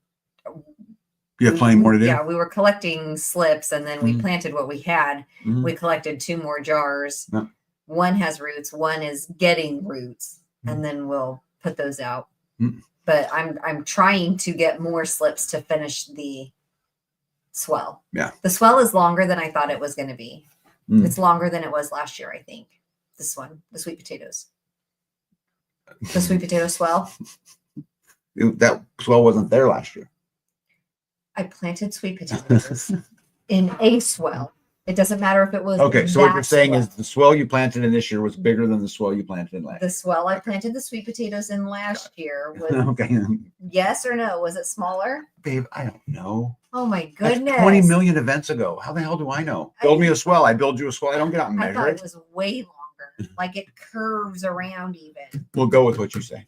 You have plenty more to do? Yeah, we were collecting slips and then we Mhm. planted what we had. Mhm. We collected 2 more jars. Yeah. One has roots, one is getting roots, Mhm. and then we'll put those out. Mhm. But I'm trying to get more slips to finish the swell. Yeah. The swell is longer than I thought it was going to be. Mm. It's longer than it was last year, I think. This one, the sweet potatoes. The sweet potato swell. That swell wasn't there last year. I planted sweet potatoes in a swell. It doesn't matter if it was. Okay, so what you're saying swell. is the swell you planted in this year was bigger than the swell you planted in last The swell I planted the sweet potatoes in last year was. Okay. Yes or no? Was it smaller? Babe, I don't know. Oh my That's goodness. 20 million events ago. How the hell do I know? Build me a swell. I build you a swell. I don't get out and I measure thought it. it was way longer. Like it curves around even. We'll go with what you say.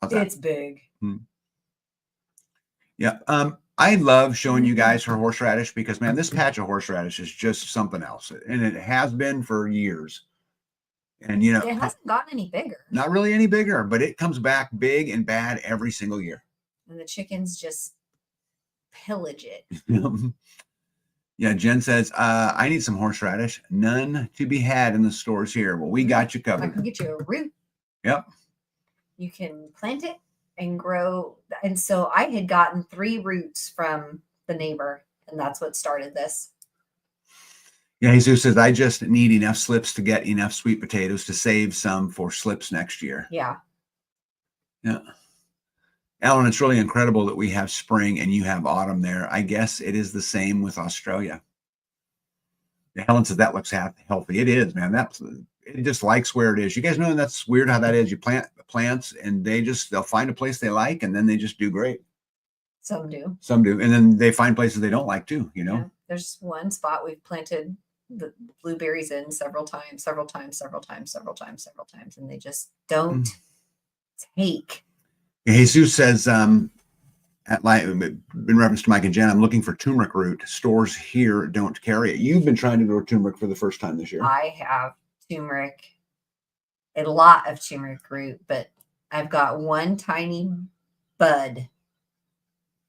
How's that? It's big. Yeah. I love showing you guys her horseradish because, man, this patch of horseradish is just something else. And it has been for years. And, you know, It hasn't gotten any bigger. not really any bigger, but it comes back big and bad every single year. And the chickens just pillage it. Yeah, Jen says, I need some horseradish. None to be had in the stores here. Well, we got you I covered. can get you a root. Yep. You can plant it and grow. And so I had gotten 3 roots from the neighbor, and that's what started this. Yeah, Jesus says, I just need enough slips to get enough sweet potatoes to save some for slips next year. Yeah. Yeah. Alan, it's really incredible that we have spring and you have autumn there. I guess it is the same with Australia. Helen says that looks healthy. It is, man. It just likes where it is. You guys know that's weird how that is. You plant plants and they'll find a place they like and then they just do great. Some do. Some do. And then they find places they don't like too, you know? Yeah. There's one spot we've planted the blueberries in several times, and they just don't take. Jesus says, in reference to Mike and Jen, I'm looking for turmeric root. Stores here don't carry it. You've been trying to grow turmeric for the first time this year. I have turmeric, a lot of turmeric root, but I've got one tiny bud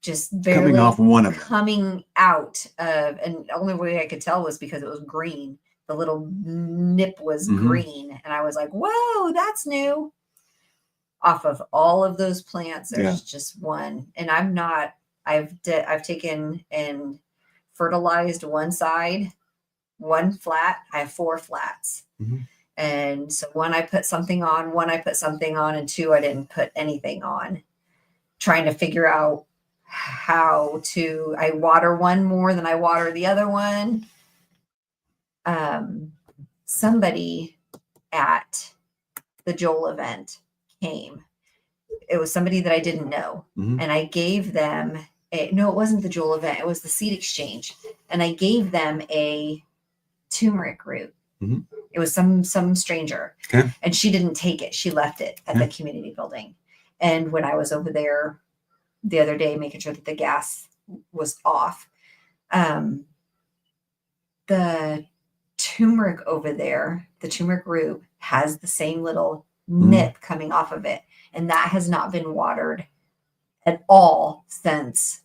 just barely coming off one of them. Coming out of, and the only way I could tell was because it was green. The little nip was green, and I was like, whoa, that's new. Off of all of those plants, there's just one. And I've taken and fertilized one side, one flat. I have 4 flats. And so one I put something on, and 2 I didn't put anything on. Trying to figure out how to, I water one more than I water the other one. Somebody at the Joel event came. It was somebody that I didn't know. And I gave them no, it wasn't the Joel event. It was the seed exchange. And I gave them a turmeric root. It was some stranger. Okay. And she didn't take it. She left it at the community building. And when I was over there the other day, making sure that the gas was off, the turmeric over there, the turmeric root has the same little nip coming off of it. And that has not been watered at all since.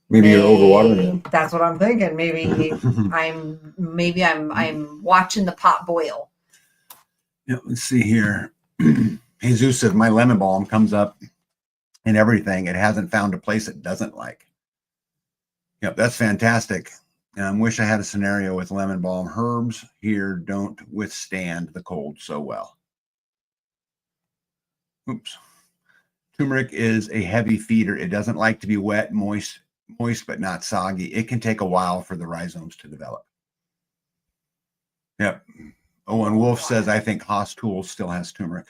Maybe you're overwatering it. That's what I'm thinking. Maybe I'm watching the pot boil. Yeah, let's see here. Jesus says my lemon balm comes up in everything. It hasn't found a place it doesn't like. Yep, that's fantastic. Wish I had a scenario with lemon balm. Herbs here don't withstand the cold so well. Oops. Turmeric is a heavy feeder. It doesn't like to be wet, moist, but not soggy. It can take a while for the rhizomes to develop. Yep. Oh, and Wolf says, I think Haas Tools still has turmeric.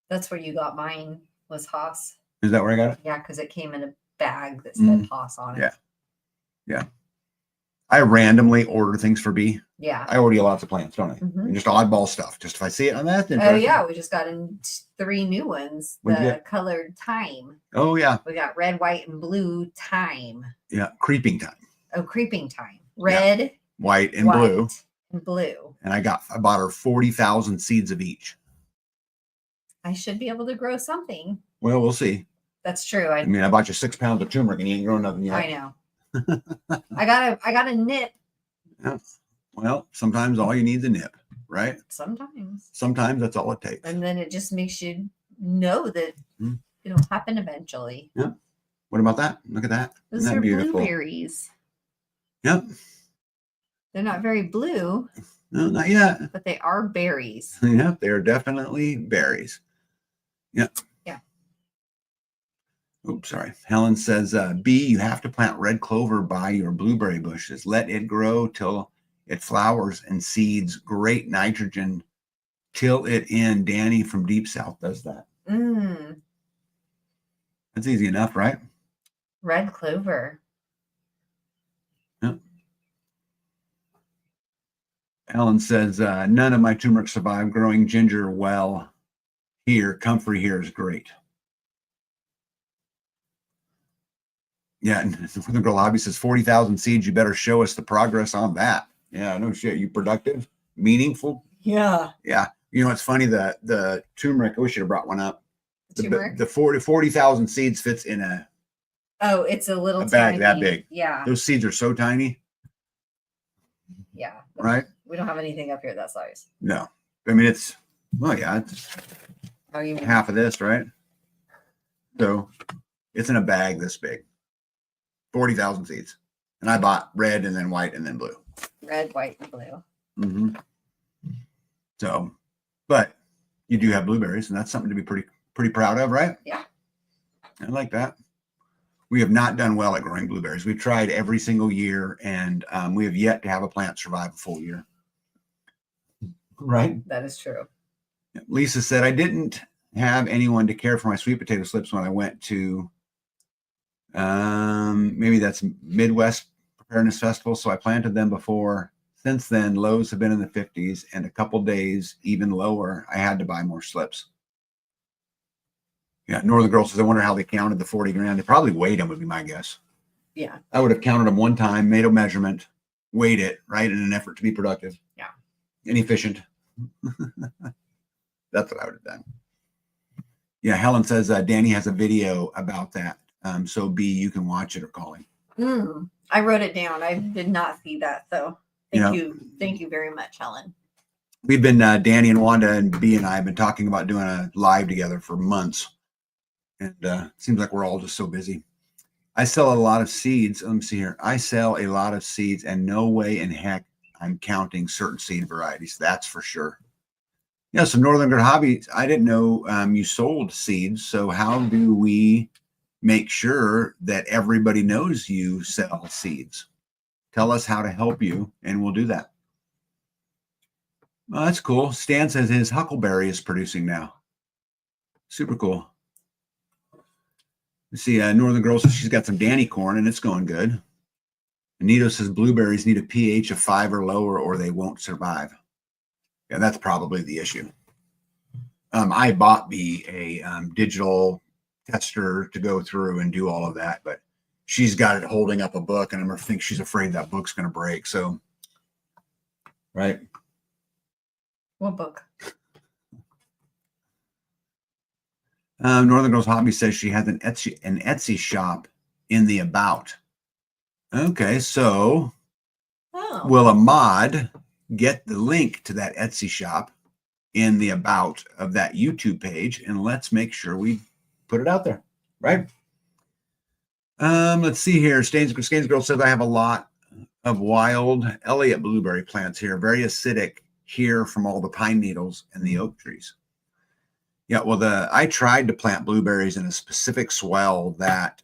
That's where you got mine, was Haas. Is that where I got it? Yeah, because it came in bag that said Haas on it. Yeah. Yeah. I randomly order things for B. Yeah. I order lots of plants, don't I? Mhm. Just oddball stuff. Just if I see it on that. Oh yeah, we just got in 3 new ones. What'd you The get? colored thyme. Oh yeah. We got red, white, and blue thyme. Yeah. Creeping time. Oh, creeping thyme. Red, White, and blue. and blue. And I bought her 40,000 seeds of each. I should be able to grow something. Well, we'll see. That's true. I mean, I bought you 6 pounds of turmeric and you ain't grown nothing yet. I know. I got a nip. Yeah. Well, sometimes all you need is a nip, right? Sometimes. Sometimes that's all it takes. And then it just makes you know that it'll happen eventually. Yeah. What about that? Look at that. Those Isn't that are beautiful? blueberries. Yep. They're not very blue. No, not yet. But they are berries. Yeah, they're definitely berries. Yeah. Yeah. Oops, sorry. Helen says, B, you have to plant red clover by your blueberry bushes. Let it grow till it flowers and seeds. Great nitrogen. Till it in. Danny from Deep South does that. That's easy enough, right? Red clover. Yep. Ellen says, none of my turmeric survived. Growing ginger well here. Comfrey here is great. Yeah, and Northern Girl Hobby says 40,000 seeds. You better show us the progress on that. Yeah, no shit. You productive, meaningful. Yeah. Yeah. You know, it's funny that the turmeric, I wish you'd have brought one up. Turmeric? The 40,000 seeds fits in a It's a little bag tiny, that big. Yeah. Those seeds are so tiny. Yeah. Right? We don't have anything up here that size. No. I mean, it's half of this, right? So it's in a bag this big. 40,000 seeds. And I bought red and then white and then blue. Red, white, and blue. Mm-hmm. So, but you do have blueberries, and that's something to be pretty proud of, right? Yeah. I like that. We have not done well at growing blueberries. We've tried every single year, and we have yet to have a plant survive a full year. Right? That is true. Lisa said, I didn't have anyone to care for my sweet potato slips when I went to maybe that's Midwest Preparedness Festival. So I planted them before. Since then, lows have been in the 50s and a couple days even lower. I had to buy more slips. Yeah, Northern Girl says, I wonder how they counted the 40 grand. They probably weighed them, would be my guess. Yeah. I would have counted them one time, made a measurement, weighed it, right, in an effort to be productive. Yeah. And efficient. That's what I would have done. Yeah, Helen says Danny has a video about that. So B, you can watch it or call him. I wrote it down. I did not see that, though. Thank you. Thank you very much, Helen. We've been, Danny and Wanda and B and I have been talking about doing a live together for months. And it seems like we're all just so busy. I sell a lot of seeds. Let me see here. I sell a lot of seeds and no way in heck I'm counting certain seed varieties. That's for sure. Yeah, so Northern Good Hobby, I didn't know you sold seeds. So how do we make sure that everybody knows you sell seeds? Tell us how to help you, and we'll do that. Oh, that's cool. Stan says his huckleberry is producing now. Super cool. Let's see, Northern Girl says she's got some Danny corn, and it's going good. Anito says blueberries need a pH of 5 or lower, or they won't survive. Yeah, that's probably the issue. I bought me a digital tester to go through and do all of that, but she's got it holding up a book, and I think she's afraid that book's going to break. So, right? What book? Northern Girls Hobby says she has an Etsy shop in the About. Okay, so will a mod get the link to that Etsy shop in the About of that YouTube page, and let's make sure we put it out there, right? Let's see here. Stains Girl says, I have a lot of wild Elliott blueberry plants here, very acidic here from all the pine needles and the oak trees. Yeah, well, I tried to plant blueberries in a specific swell that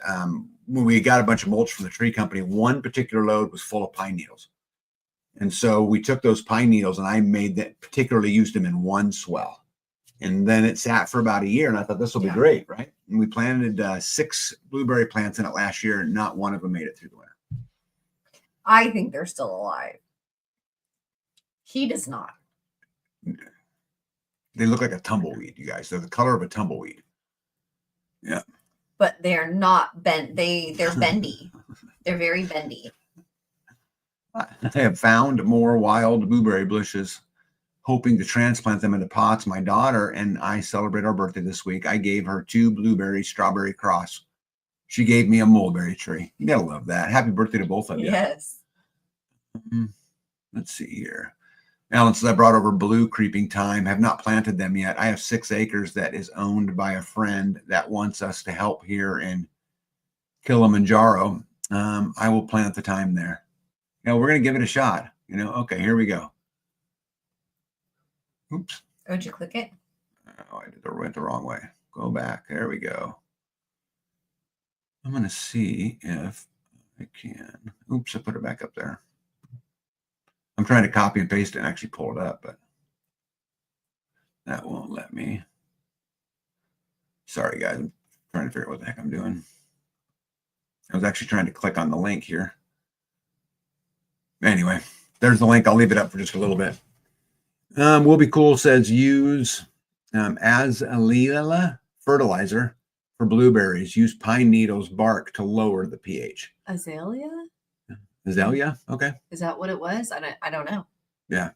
when we got a bunch of mulch from the tree company, one particular load was full of pine needles. And so we took those pine needles and I particularly used them in one swell. And then it sat for about a year and I thought this will be great, right? And we planted 6 blueberry plants in it last year, and not one of them made it through the winter. I think they're still alive. He does not. They look like a tumbleweed, you guys. They're the color of a tumbleweed. Yeah. But they're not bent. They're bendy. They're very bendy. I have found more wild blueberry bushes, hoping to transplant them into pots. My daughter and I celebrate our birthday this week. I gave her 2 blueberry strawberry cross. She gave me a mulberry tree. You gotta love that. Happy birthday to both of you. Yes. Let's see here. Alan says, I brought over blue creeping thyme. Have not planted them yet. I have 6 acres that is owned by a friend that wants us to help here in Kilimanjaro. I will plant the thyme there. We're going to give it a shot. Okay, here we go. Oops. Oh, did you click it? Oh, went the wrong way. Go back. There we go. I'm going to see if I can. Oops, I put it back up there. I'm trying to copy and paste it and actually pull it up, but that won't let me. Sorry, guys. I'm trying to figure out what the heck I'm doing. I was actually trying to click on the link here. Anyway, there's the link. I'll leave it up for just a little bit. Will Be Cool says use azalea fertilizer for blueberries. Use pine needles bark to lower the pH. Azalea? Azalea? Okay. Is that what it was? I don't know. Yeah.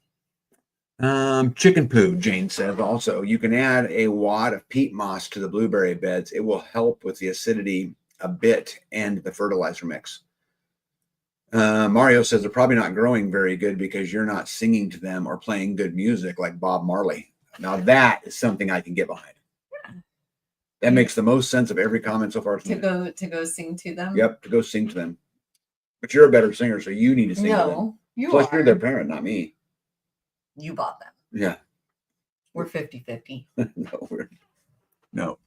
Chicken poo, Jane says also. You can add a wad of peat moss to the blueberry beds. It will help with the acidity a bit and the fertilizer mix. Mario says they're probably not growing very good because you're not singing to them or playing good music like Bob Marley. Now that is something I can get behind. Yeah. That makes the most sense of every comment so far. To go sing to them? Yep, to go sing to them. But you're a better singer, so you need to sing to them. No, you Plus, are. you're their parent, not me. You bought them. Yeah. We're 50-50. No.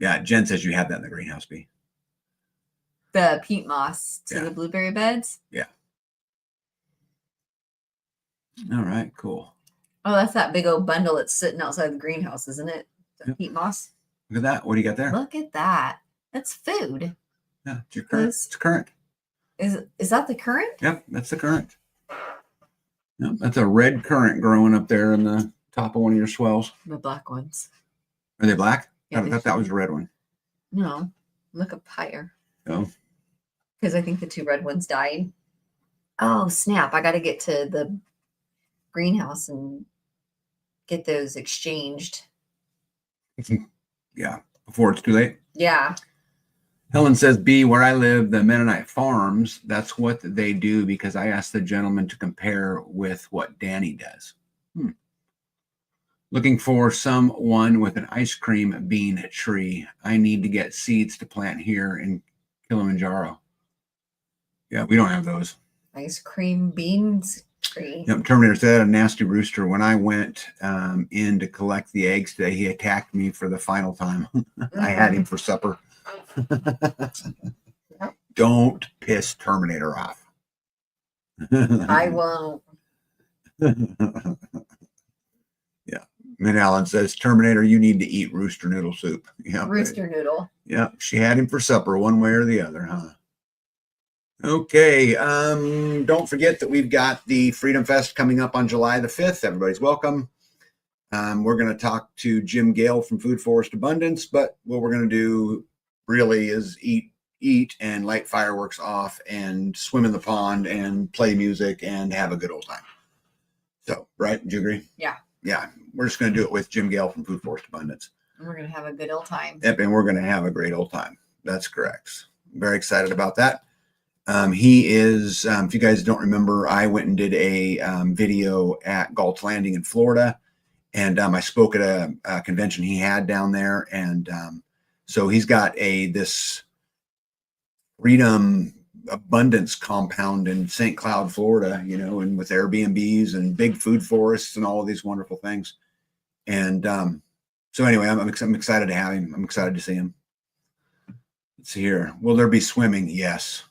Yeah, Jen says you have that in the greenhouse, B. The peat moss to the blueberry beds? Yeah. All right, cool. Oh, that's that big old bundle that's sitting outside the greenhouse, isn't it? The peat moss. Look at that. What do you got there? Look at that. That's food. Yeah, it's your current. It's current. Is that the current? Yep, that's the current. Yep, that's a red currant growing up there in the top of one of your swells. The black ones. Are they black? Yeah, I thought that was a red one. No, look up higher. Oh. Because I think the 2 red ones died. Oh, snap. I got to get to the greenhouse and get those exchanged. Yeah, before it's too late. Yeah. Helen says, B, where I live, the Mennonite farms, that's what they do because I asked the gentleman to compare with what Danny does. Looking for someone with an ice cream bean tree. I need to get seeds to plant here in Kilimanjaro. Yeah, we don't have those. Ice cream beans tree. Yep, Terminator said, a nasty rooster. When I went in to collect the eggs today, he attacked me for the final time. I had him for supper. Don't piss Terminator off. I won't. Yeah. And Alan says, Terminator, you need to eat rooster noodle soup. Yeah. Rooster noodle. Yeah. She had him for supper one way or the other, huh? Okay. Don't forget that we've got the Freedom Fest coming up on July the 5th. Everybody's welcome. We're going to talk to Jim Gale from Food Forest Abundance, but what we're going to do really is eat and light fireworks off and swim in the pond and play music and have a good old time. So, right? Do you agree? Yeah. Yeah. We're just going to do it with Jim Gale from Food Forest Abundance. And we're going to have a good old time. Yep. And we're going to have a great old time. That's correct. Very excited about that. He is, if you guys don't remember, I went and did a video at Galt Landing in Florida. And I spoke at a convention he had down there. And so he's got this Freedom Abundance compound in St. Cloud, Florida, and with Airbnbs and big food forests and all of these wonderful things. And so anyway, I'm excited to have him. I'm excited to see him. Let's see here. Will there be swimming? Yes.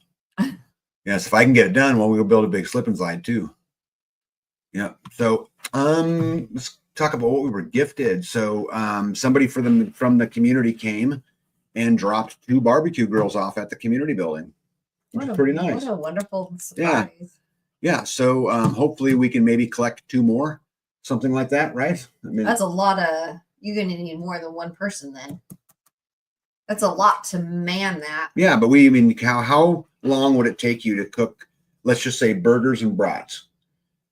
Yes. If I can get it done, we'll build a big slip and slide too. Yeah. So let's talk about what we were gifted. So somebody from the community came and dropped 2 barbecue grills off at the community building. Which is pretty nice. What a wonderful surprise. Yeah. So hopefully we can maybe collect 2 more, something like that, right? I mean, That's a lot of, you're going to need more than one person then. That's a lot to man that. yeah, but I mean, how long would it take you to cook, let's just say burgers and brats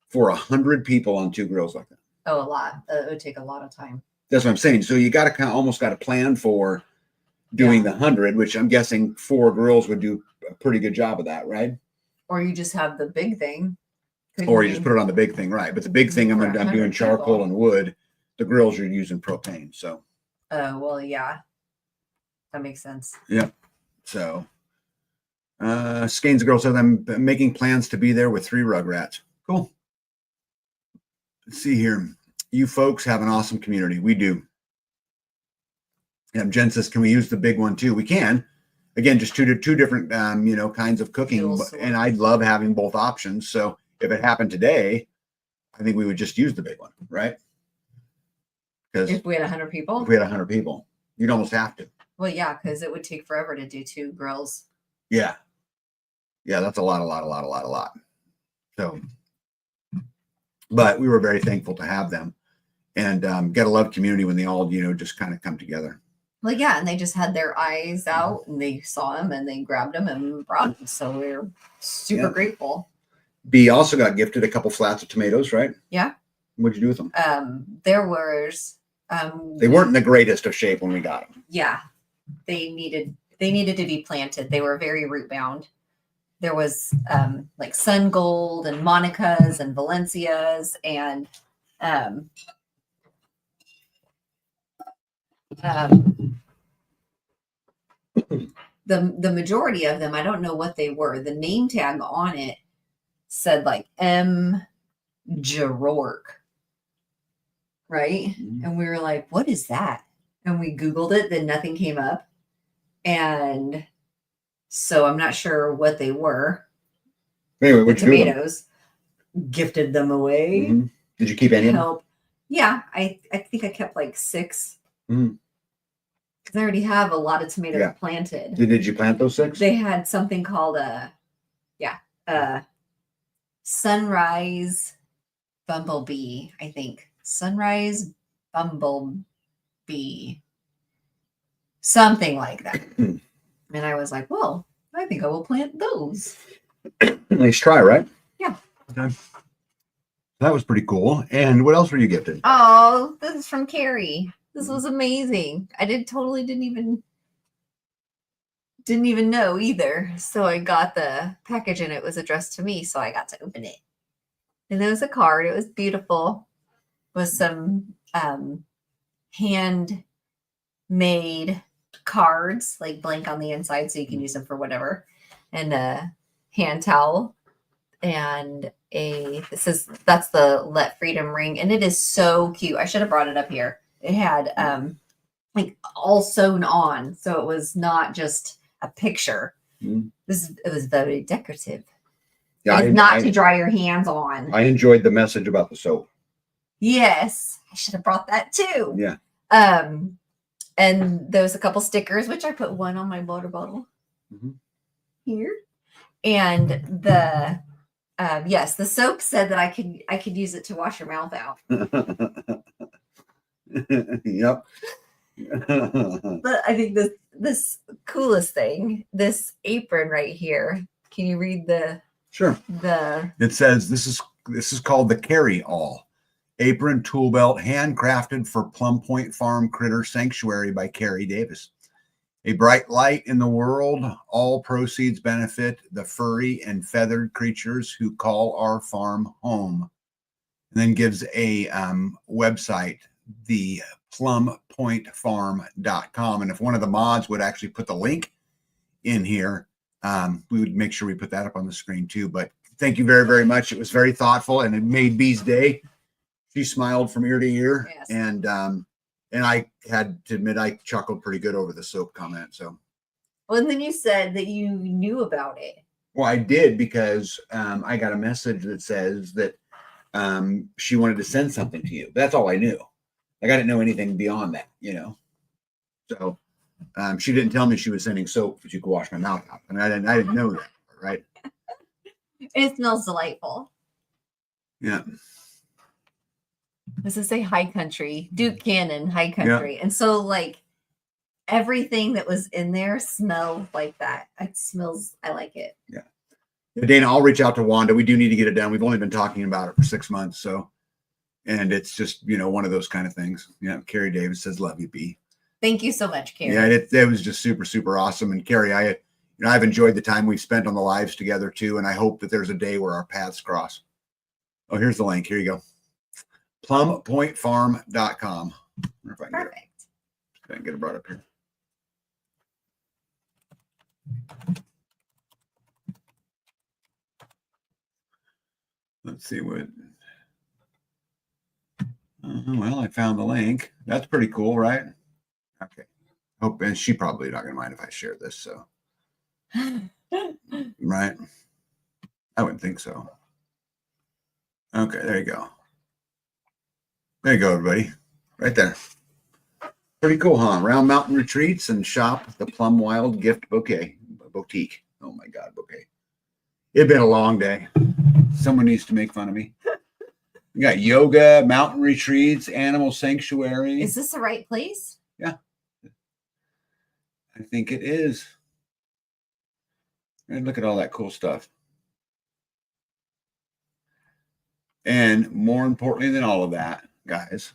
for 100 people on 2 grills like that? Oh, a lot. It would take a lot of time. That's what I'm saying. So you got to almost got to plan for doing the 100, which I'm guessing 4 grills would do a pretty good job of that, right? Or you just have the big thing. Or you just put it on the big thing, right? But the big thing, I'm doing 100 charcoal people. and wood. The grills are using propane, so. Oh, well, yeah. That makes sense. Yeah. So, Skane's girl says I'm making plans to be there with 3 Rugrats. Cool. Let's see here. You folks have an awesome community. We do. Yeah, Jen says, can we use the big one too? We can. Again, just two different, kinds of cooking. And I'd love having both options. So if it happened today, I think we would just use the big one, right? Because if we had 100 people? If we had 100 people, you'd almost have to. Well, yeah, because it would take forever to do 2 grills. Yeah. Yeah, that's a lot. So, but we were very thankful to have them and get a love community when they all, just kind of come together. Well, yeah, and they just had their eyes out and they saw him and they grabbed him and brought him. So we're super grateful. B also got gifted a couple flats of tomatoes, right? Yeah. What'd you do with them? There was they weren't in the greatest of shape when we got them. Yeah. They needed to be planted. They were very root bound. There was like sun gold and Monicas and Valencias and the majority of them, I don't know what they were. The name tag on it said like M. Gerourk, right? Mm-hmm. And we were like, what is that? And we Googled it, then nothing came up. And so I'm not sure what they were. Anyway, the tomatoes, gifted them away. Mm-hmm. Did you keep any of them? Yeah, I think I kept like 6. Mm-hmm. Because I already have a lot of tomatoes planted. Did you plant those 6? They had something called a sunrise bumblebee, I think. Sunrise bumblebee. Something like that. And I was like, well, I think I will plant those. Nice try, right? Yeah. Okay. That was pretty cool. And what else were you gifted? Oh, this is from Carrie. This was amazing. I didn't even know either. So I got the package and it was addressed to me. So I got to open it. And there was a card. It was beautiful. With some handmade cards, like blank on the inside, so you can use them for whatever. And a hand towel. And that's the Let Freedom ring. And it is so cute. I should have brought it up here. It had like all sewn on, so it was not just a picture. It was very decorative. Yeah, it's not to dry your hands on. I enjoyed the message about the soap. Yes, I should have brought that too. Yeah. And there was a couple stickers, which I put one on my water bottle here, and the the soap said that I could use it to wash your mouth out. Yep. But I think this coolest thing, this apron right here. Can you read the? Sure. It says this is called the Carry All apron tool belt, handcrafted for Plum Point Farm Critter Sanctuary by Carrie Davis. A bright light in the world. All proceeds benefit the furry and feathered creatures who call our farm home. And then gives a website, the plumpointfarm.com. And if one of the mods would actually put the link in here, we would make sure we put that up on the screen too. But thank you very, very much. It was very thoughtful and it made Bee's day. She smiled from ear to ear. Yes. And I had to admit, I chuckled pretty good over the soap comment. So, well, and then you said that you knew about it. Well, I did because I got a message that says that she wanted to send something to you. That's all I knew. Like, I didn't know anything beyond that, you know. So she didn't tell me she was sending soap that you could wash my mouth out. I mean, I didn't know that, right? It smells delightful. Yeah. Does it say High Country? Duke Cannon, High Country. Yeah. And so, like, everything that was in there smelled like that. It smells, I like it. Yeah. Dana, I'll reach out to Wanda. We do need to get it done. We've only been talking about it for 6 months. So, and it's just, you know, one of those kind of things. Yeah. Carrie Davis says, love you, B. Thank you so much, Carrie. Yeah. It was just super, super awesome. And Carrie, I've enjoyed the time we've spent on the lives together too. And I hope that there's a day where our paths cross. Oh, here's the link. Here you go. plumpointfarm.com. If I can Perfect. Get it brought up here. Let's see what. Well, I found the link. That's pretty cool, right? Okay. Hope, and she probably not gonna mind if I share this. So, right? I wouldn't think so. Okay, there you go. There you go, everybody. Right there. Pretty cool, huh? Round Mountain Retreats and shop the Plum Wild Gift Boutique. Oh my God, bouquet. It's been a long day. Someone needs to make fun of me. We got yoga, mountain retreats, animal sanctuary. Is this the right place? Yeah. I think it is. And look at all that cool stuff. And more importantly than all of that, guys,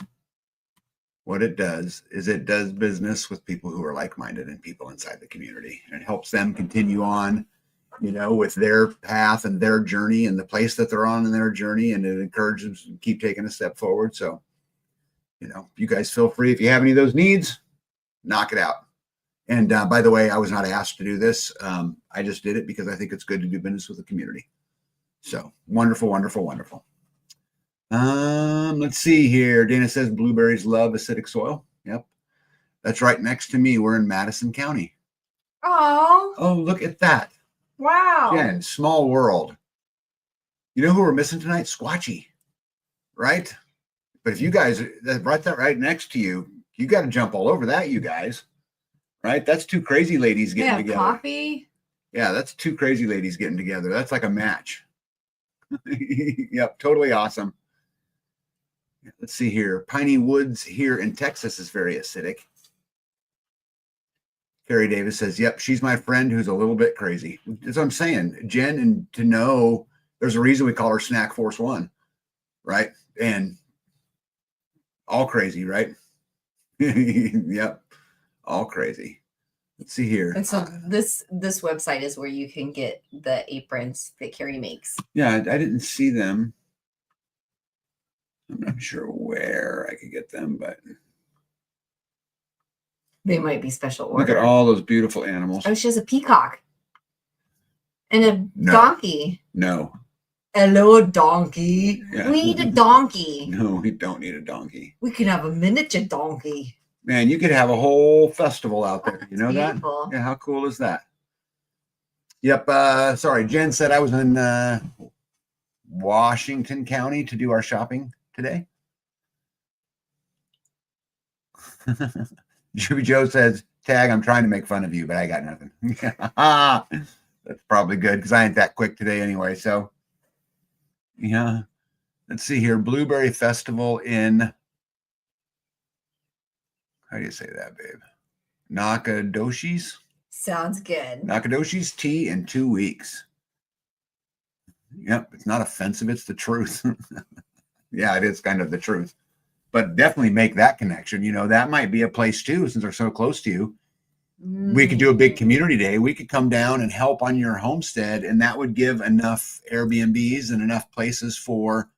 what it does is it does business with people who are like-minded and people inside the community. And it helps them continue on, you know, with their path and their journey and the place that they're on in their journey. And it encourages them to keep taking a step forward. So, you know, you guys feel free. If you have any of those needs, knock it out. And by the way, I was not asked to do this. I just did it because I think it's good to do business with the community. So wonderful, wonderful, wonderful. Let's see here. Dana says blueberries love acidic soil. Yep. That's right next to me. We're in Madison County. Oh, look at that. Wow. Yeah, small world. You know who we're missing tonight? Squatchy. Right? But if you guys, right next to you, you got to jump all over that, you guys. Right? That's two crazy ladies getting together. Coffee. Yeah, that's two crazy ladies getting together. That's like a match. Yep, totally awesome. Let's see here. Piney Woods here in Texas is very acidic. Carrie Davis says, yep, she's my friend who's a little bit crazy. That's what I'm saying. Jen, and to know there's a reason we call her Snack Force One, right? And all crazy, right? Yep, all crazy. Let's see here. And so this website is where you can get the aprons that Carrie makes. Yeah, I didn't see them. I'm not sure where I could get them, but they might be special order. Look at all those beautiful animals. Oh, she has a peacock and a donkey. No. Hello, donkey. Yeah. We need a donkey. No, we don't need a donkey. We can have a miniature donkey. Man, you could have a whole festival out there. You know beautiful. That? Yeah, how cool is that? Yep. Sorry, Jen said I was in Washington County to do our shopping today. Juby Joe says, Tag, I'm trying to make fun of you, but I got nothing. That's probably good because I ain't that quick today anyway. So, yeah. Let's see here. Blueberry Festival in, how do you say that, babe? Nacogdoches? Sounds good. Nacogdoches tea in 2 weeks. Yep. It's not offensive. It's the truth. Yeah, it is kind of the truth. But definitely make that connection. You know, that might be a place too, since they're so close to you. We could do a big community day. We could come down and help on your homestead, and that would give enough Airbnbs and enough places for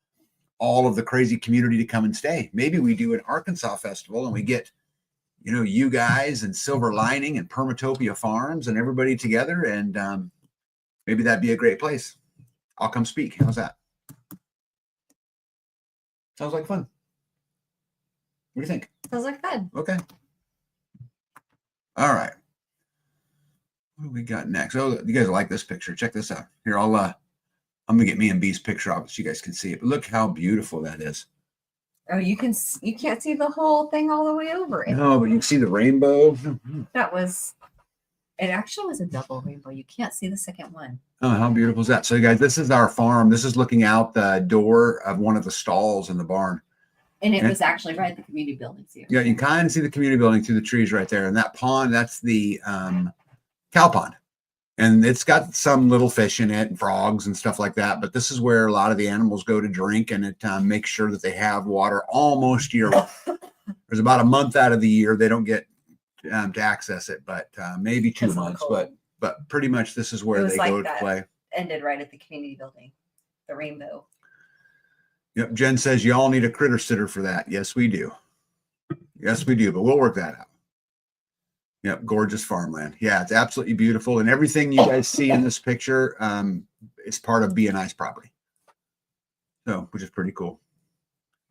all of the crazy community to come and stay. Maybe we do an Arkansas festival and we get, you know, you guys and Silver Lining and Permatopia Farms and everybody together, and maybe that'd be a great place. I'll come speak. How's that? Sounds like fun. What do you think? Sounds like fun. Okay. All right. What do we got next? Oh, you guys like this picture. Check this out. Here, I'll I'm gonna get me and B's picture up so you guys can see it. But look how beautiful that is. Oh, you can't see the whole thing all the way over it. No, but you can see the rainbow. It actually was a double rainbow. You can't see the second one. Oh, how beautiful is that? So, guys, this is our farm. This is looking out the door of one of the stalls in the barn. And it was actually right at the community building too. Yeah, you can kind of see the community building through the trees right there. And that pond, that's the cow pond. And it's got some little fish in it, and frogs and stuff like that. But this is where a lot of the animals go to drink, and it makes sure that they have water almost year round. There's about a month out of the year they don't get to access it, but maybe 2 months. But pretty much this is where they go to play. Ended right at the community building, the rainbow. Yep. Jen says you all need a critter sitter for that. Yes, we do. Yes, we do. But we'll work that out. Yep, gorgeous farmland. Yeah, it's absolutely beautiful, and everything you guys see in this picture is part of BNI's property. So, which is pretty cool.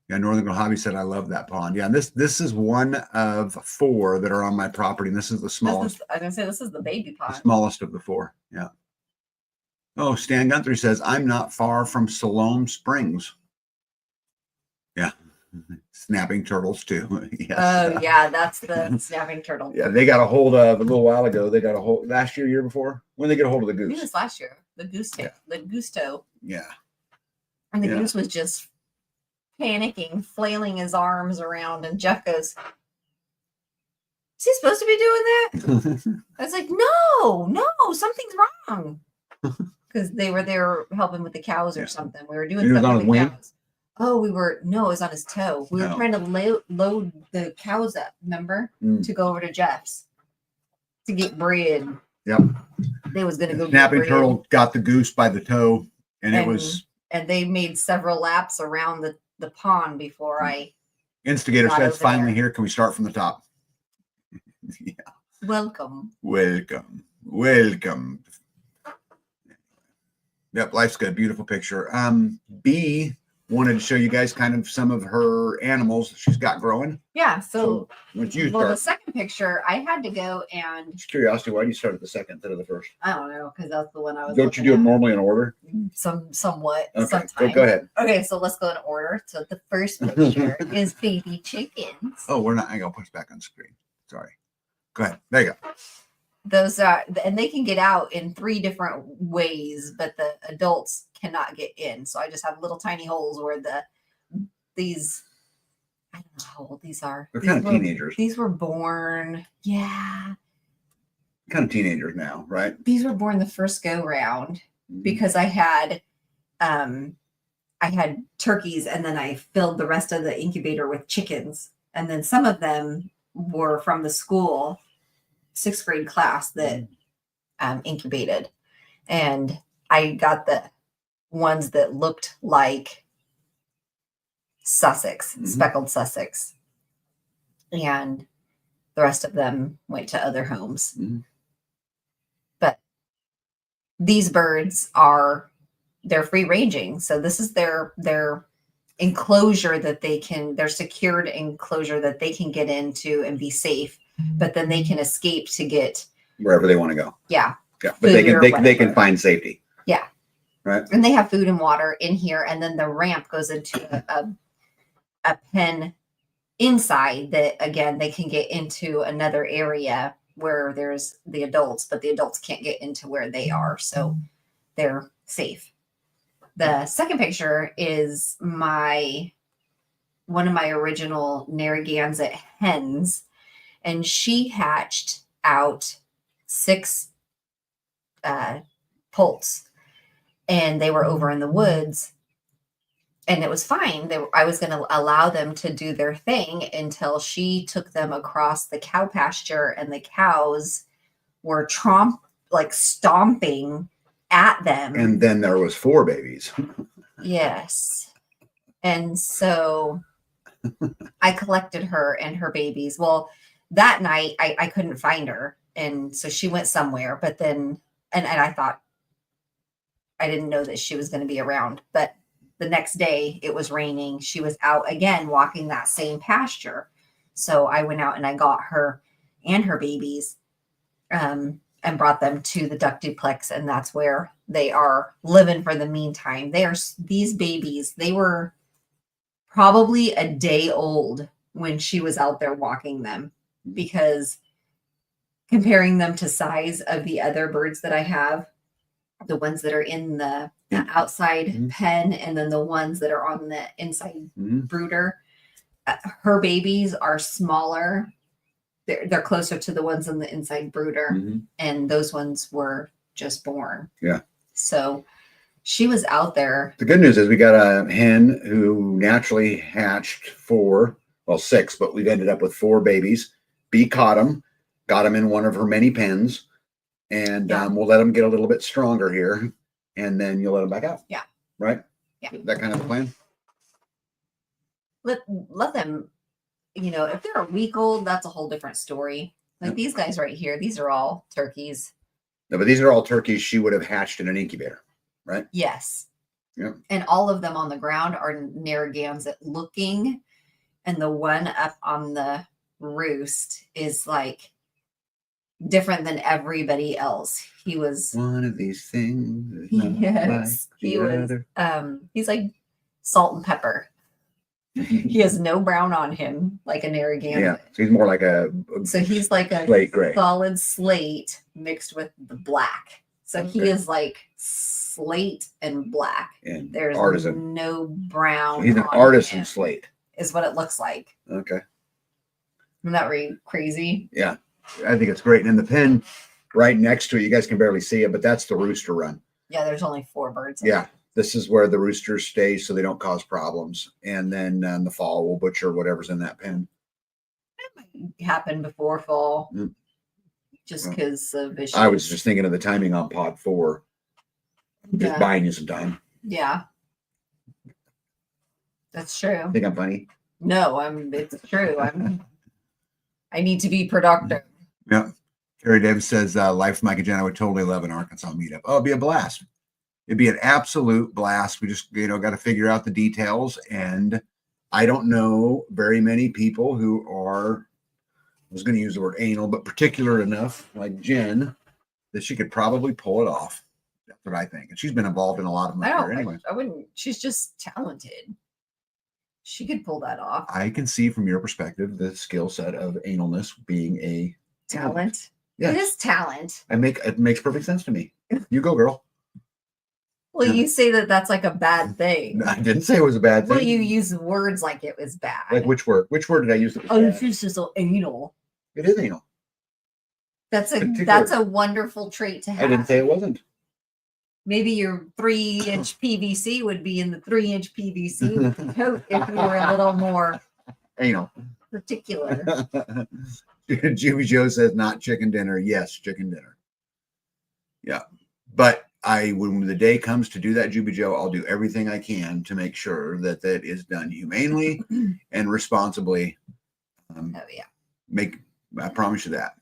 Yeah, Northern Girl Hobby said I love that pond. Yeah, and this is one of 4 that are on my property, and this is the smallest. I was gonna say this is the baby pond. The smallest of the 4. Yeah. Oh, Stan Gunther says I'm not far from Siloam Springs. Yeah. Snapping turtles too. Yes. Oh yeah, that's the snapping turtle. Yeah, they got a hold of a little while ago. They got a hold last year before. When they get a hold of the I think goose? it was last year. The gusto. Yeah. And the goose was just panicking, flailing his arms around, and Jeff goes, "Is he supposed to be doing that?" I was like, "No, something's wrong." Because they were there helping with the cows or something. We were doing something with the cows. Oh, no, it was on his toe. We were trying to load the cows up, remember? To go over to Jeff's to get bread. Yep. They was gonna go Snapping get turtle got the goose by the toe, and it was they made several laps around the pond before I Instigator says finally here. Can we start from the top? Yeah. Welcome. Yep, life's good. Beautiful picture. B wanted to show you guys kind of some of her animals that she's got growing. Yeah. So the second picture, I had to go and just curiosity, why do you start at the second instead of the first? I don't know, because that's the one I was. Don't you do them normally in order? Somewhat. Okay, sometimes. go ahead. Okay, so let's go in order. So the first picture is baby chickens. Oh, we're not. I gotta push back on screen. Sorry. Go ahead. There you go. Those are, and they can get out in 3 different ways, but the adults cannot get in. So I just have little tiny holes where these, I don't know how old these are. They're kind of teenagers. These were born, yeah. Kind of teenagers now, right? These were born the first go round because I had turkeys, and then I filled the rest of the incubator with chickens. And then some of them were from the school 6th grade class that incubated, and I got the ones that looked like Sussex, speckled Sussex, and the rest of them went to other homes. But these birds they're free ranging, so this is their enclosure that their secured enclosure that they can get into and be safe. But then they can escape to get wherever they want to go. Yeah. Yeah. But they can find safety. Yeah. Right. And they have food and water in here. And then the ramp goes into a pen inside that, again, they can get into another area where there's the adults, but the adults can't get into where they are. So they're safe. The second picture is one of my original Narragansett hens. And she hatched out 6 poults, and they were over in the woods, and it was fine. I was going to allow them to do their thing until she took them across the cow pasture, and the cows were stomping at them. And then there was 4 babies. Yes. And so I collected her and her babies. Well, that night I couldn't find her. And so she went somewhere, but then, and I thought, I didn't know that she was going to be around, but the next day it was raining. She was out again, walking that same pasture. So I went out and I got her and her babies, and brought them to the duck duplex. And that's where they are living for the meantime. These babies, they were probably a day old when she was out there walking them, because comparing them to size of the other birds that I have, the ones that are in the outside pen and then the ones that are on the inside brooder, her babies are smaller. They're closer to the ones in the inside brooder, and those ones were just born. Yeah. So she was out there. The good news is we got a hen who naturally hatched 6, but we've ended up with 4 babies. B caught them, got them in one of her many pens, and we'll let them get a little bit stronger here, and then you'll let them back out. Yeah. Right? Yeah. That kind of the plan? Let them, if they're a week old, that's a whole different story. Like these guys right here, these are all turkeys. No, but these are all turkeys she would have hatched in an incubator, right? Yes. Yeah. And all of them on the ground are Narragansett looking, and the one up on the roost is like different than everybody else. He was one of these things. Yes, he was. He's like salt and pepper. He has no brown on him like a Narragansett. Yeah, so he's more like so he's like a slate gray, solid slate mixed with the black. So he is like slate and black. And there's artisan. No brown. So he's an artisan slate. Is what it looks like. Okay. Isn't that really crazy? Yeah, I think it's great. And in the pen right next to it, you guys can barely see it, but that's the rooster run. Yeah, there's only 4 birds. Yeah. This is where the roosters stay so they don't cause problems. And then in the fall, we'll butcher whatever's in that pen. That might happen before fall, just because of issues. I was just thinking of the timing on pod 4. Just buying you some time. Yeah. That's true. Think I'm funny? No, it's true. I need to be productive. Yeah. Terry Davis says, Life Mike and Jen, I would totally love an Arkansas meetup. Oh, it'd be a blast. It'd be an absolute blast. We just, got to figure out the details. And I don't know very many people who are, I was going to use the word anal, but particular enough, like Jen, that she could probably pull it off. That's what I think. And she's been involved in a lot of them anyway. I wouldn't. She's just talented. She could pull that off. I can see from your perspective the skill set of analness being a talent. Yeah. It is talent. It makes perfect sense to me. You go, girl. Well, you say that that's like a bad thing. No, I didn't say it was a bad thing. Well, you use words like it was bad. Like which word? Which word did I use? It's just so anal. It is anal. That's a wonderful trait to have. I didn't say it wasn't. Maybe your 3-inch PVC would be in the 3-inch PVC coat if you were a little more anal. Particular. Jimmy Joe says not chicken dinner. Yes, chicken dinner. Yeah. But when the day comes to do that, Juby Joe, I'll do everything I can to make sure that that is done humanely and responsibly. I promise you that.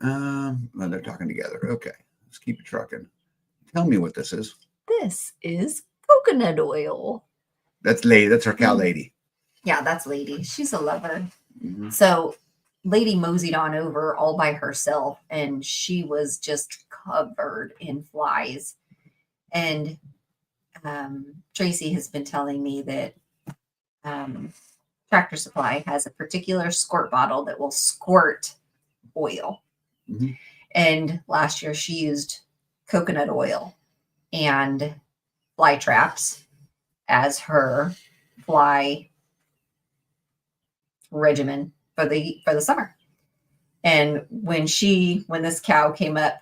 Well, they're talking together. Okay, let's keep it trucking. Tell me what this is. This is coconut oil. That's Lady. That's our cow lady. Yeah, that's Lady. She's a lover. Mm-hmm. So Lady moseyed on over all by herself, and she was just covered in flies. And Tracy has been telling me that Tractor Supply has a particular squirt bottle that will squirt oil. Mm-hmm. And last year she used coconut oil and fly traps as her fly regimen for the summer. And when this cow came up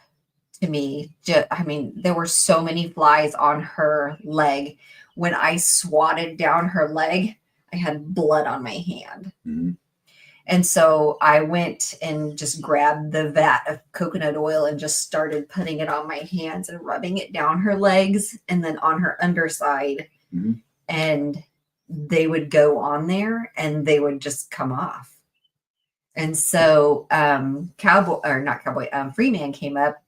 to me, there were so many flies on her leg. When I swatted down her leg, I had blood on my hand. Mm-hmm. And so I went and just grabbed the vat of coconut oil and just started putting it on my hands and rubbing it down her legs and then on her underside. Mm-hmm. And they would go on there and they would just come off. And so Freeman came up,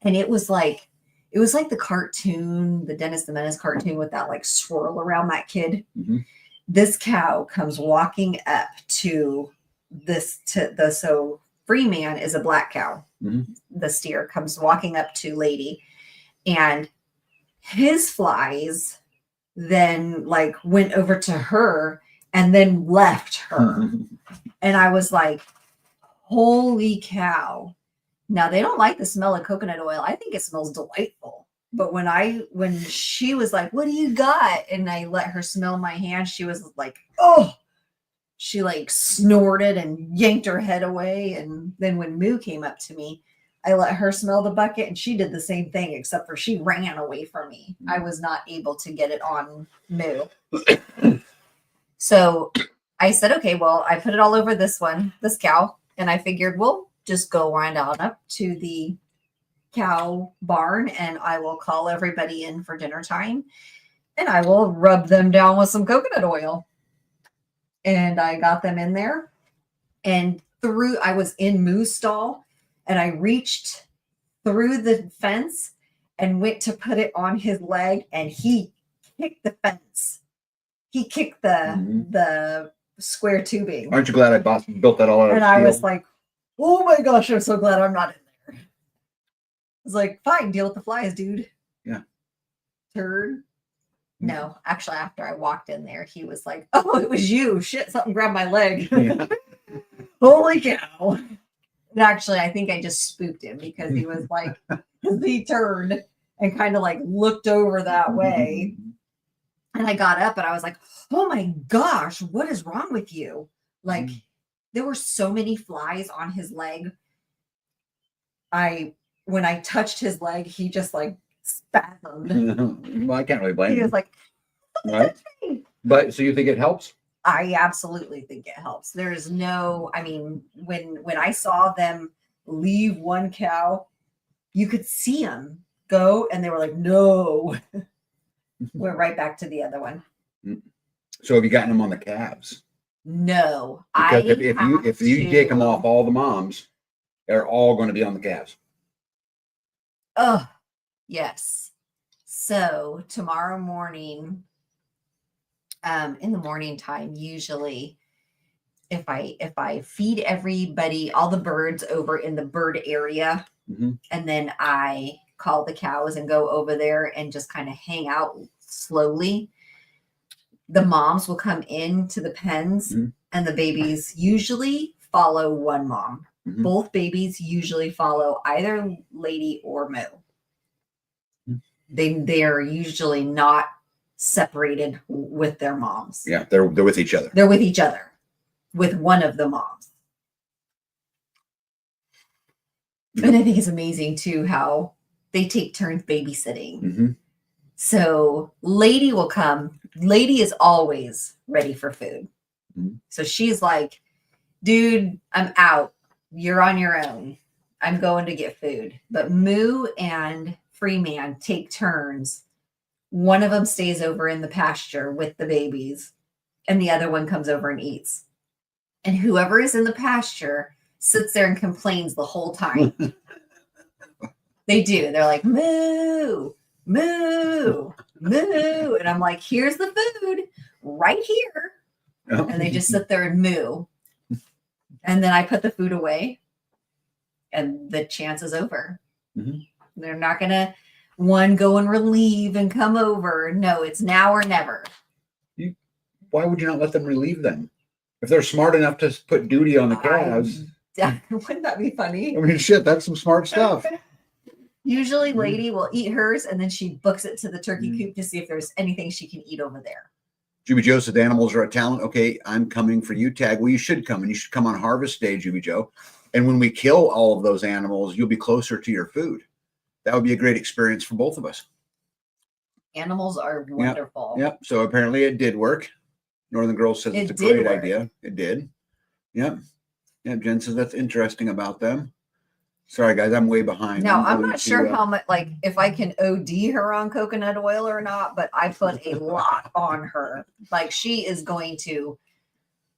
and it was like the cartoon, the Dennis the Menace cartoon with that like swirl around that kid. Mm-hmm. This cow comes walking up to so Freeman is a black cow. Mm-hmm. the steer comes walking up to Lady, and his flies then like went over to her and then left her. And I was like, holy cow. Now they don't like the smell of coconut oil. I think it smells delightful. But when she was like, what do you got? And I let her smell my hand, she was like, oh, she like snorted and yanked her head away. And then when Moo came up to me, I let her smell the bucket and she did the same thing, except for she ran away from me. I was not able to get it on Moo. So I said, okay, well, I put it all over this cow. And I figured we'll just go wind on up to the cow barn and I will call everybody in for dinner time and I will rub them down with some coconut oil. And I got them in there and I was in Moo's stall and I reached through the fence and went to put it on his leg and he kicked the fence. He kicked the square tubing. Aren't you glad I built that all out of and steel? I was like, oh my gosh, I'm so glad I'm not in there. I was like, fine, deal with the flies, dude. Yeah. Turd. No, actually, after I walked in there, he was like, oh, it was you. Shit, something grabbed my leg. Yeah. Holy cow. And actually, I think I just spooked him because he was like, he turned and kind of like looked over that way. And I got up and I was like, oh my gosh, what is wrong with you? Like, there were so many flies on his leg. When I touched his leg, he just like spasmed. Well, I can't really blame He you. was like, Right? But so you think it helps? I absolutely think it helps. There's no, I mean, when I saw them leave one cow, you could see them go and they were like, no. Went right back to the other one. So have you gotten them on the calves? No. Because if you take them off all the moms, they're all going to be on the calves. Oh, yes. So tomorrow morning, in the morning time, usually if I feed everybody, all the birds over in the bird area, and then I call the cows and go over there and just kind of hang out slowly, the moms will come into the pens and the babies usually follow one mom. Both babies usually follow either Lady or Moo. They are usually not separated with their moms. Yeah, they're with each other. They're with each other, with one of the moms. And I think it's amazing too how they take turns babysitting. So Lady will come. Lady is always ready for food. So she's like, dude, I'm out. You're on your own. I'm going to get food. But Moo and Freeman take turns. One of them stays over in the pasture with the babies, and the other one comes over and eats. And whoever is in the pasture sits there and complains the whole time. They do. They're like, moo, moo, moo. And I'm like, here's the food right here. And they just sit there and moo. And then I put the food away and the chance is over. They're not going to go and relieve and come over. No, it's now or never. Why would you not let them relieve them? If they're smart enough to put duty on the calves. Wouldn't that be funny? I mean, shit, that's some smart stuff. Usually Lady will eat hers and then she books it to the turkey coop to see if there's anything she can eat over there. Juby Joe said animals are a talent. Okay, I'm coming for you, Tag. Well, you should come, and you should come on harvest day, Juby Joe. And when we kill all of those animals, you'll be closer to your food. That would be a great experience for both of us. Animals are wonderful. Yep. So apparently it did work. Northern Girl says it's a great idea. It did. Yep. Jen says that's interesting about them. Sorry, guys, I'm way behind. No, I'm not sure how much, like, if I can OD her on coconut oil or not, but I put a lot on her. Like, she is going to,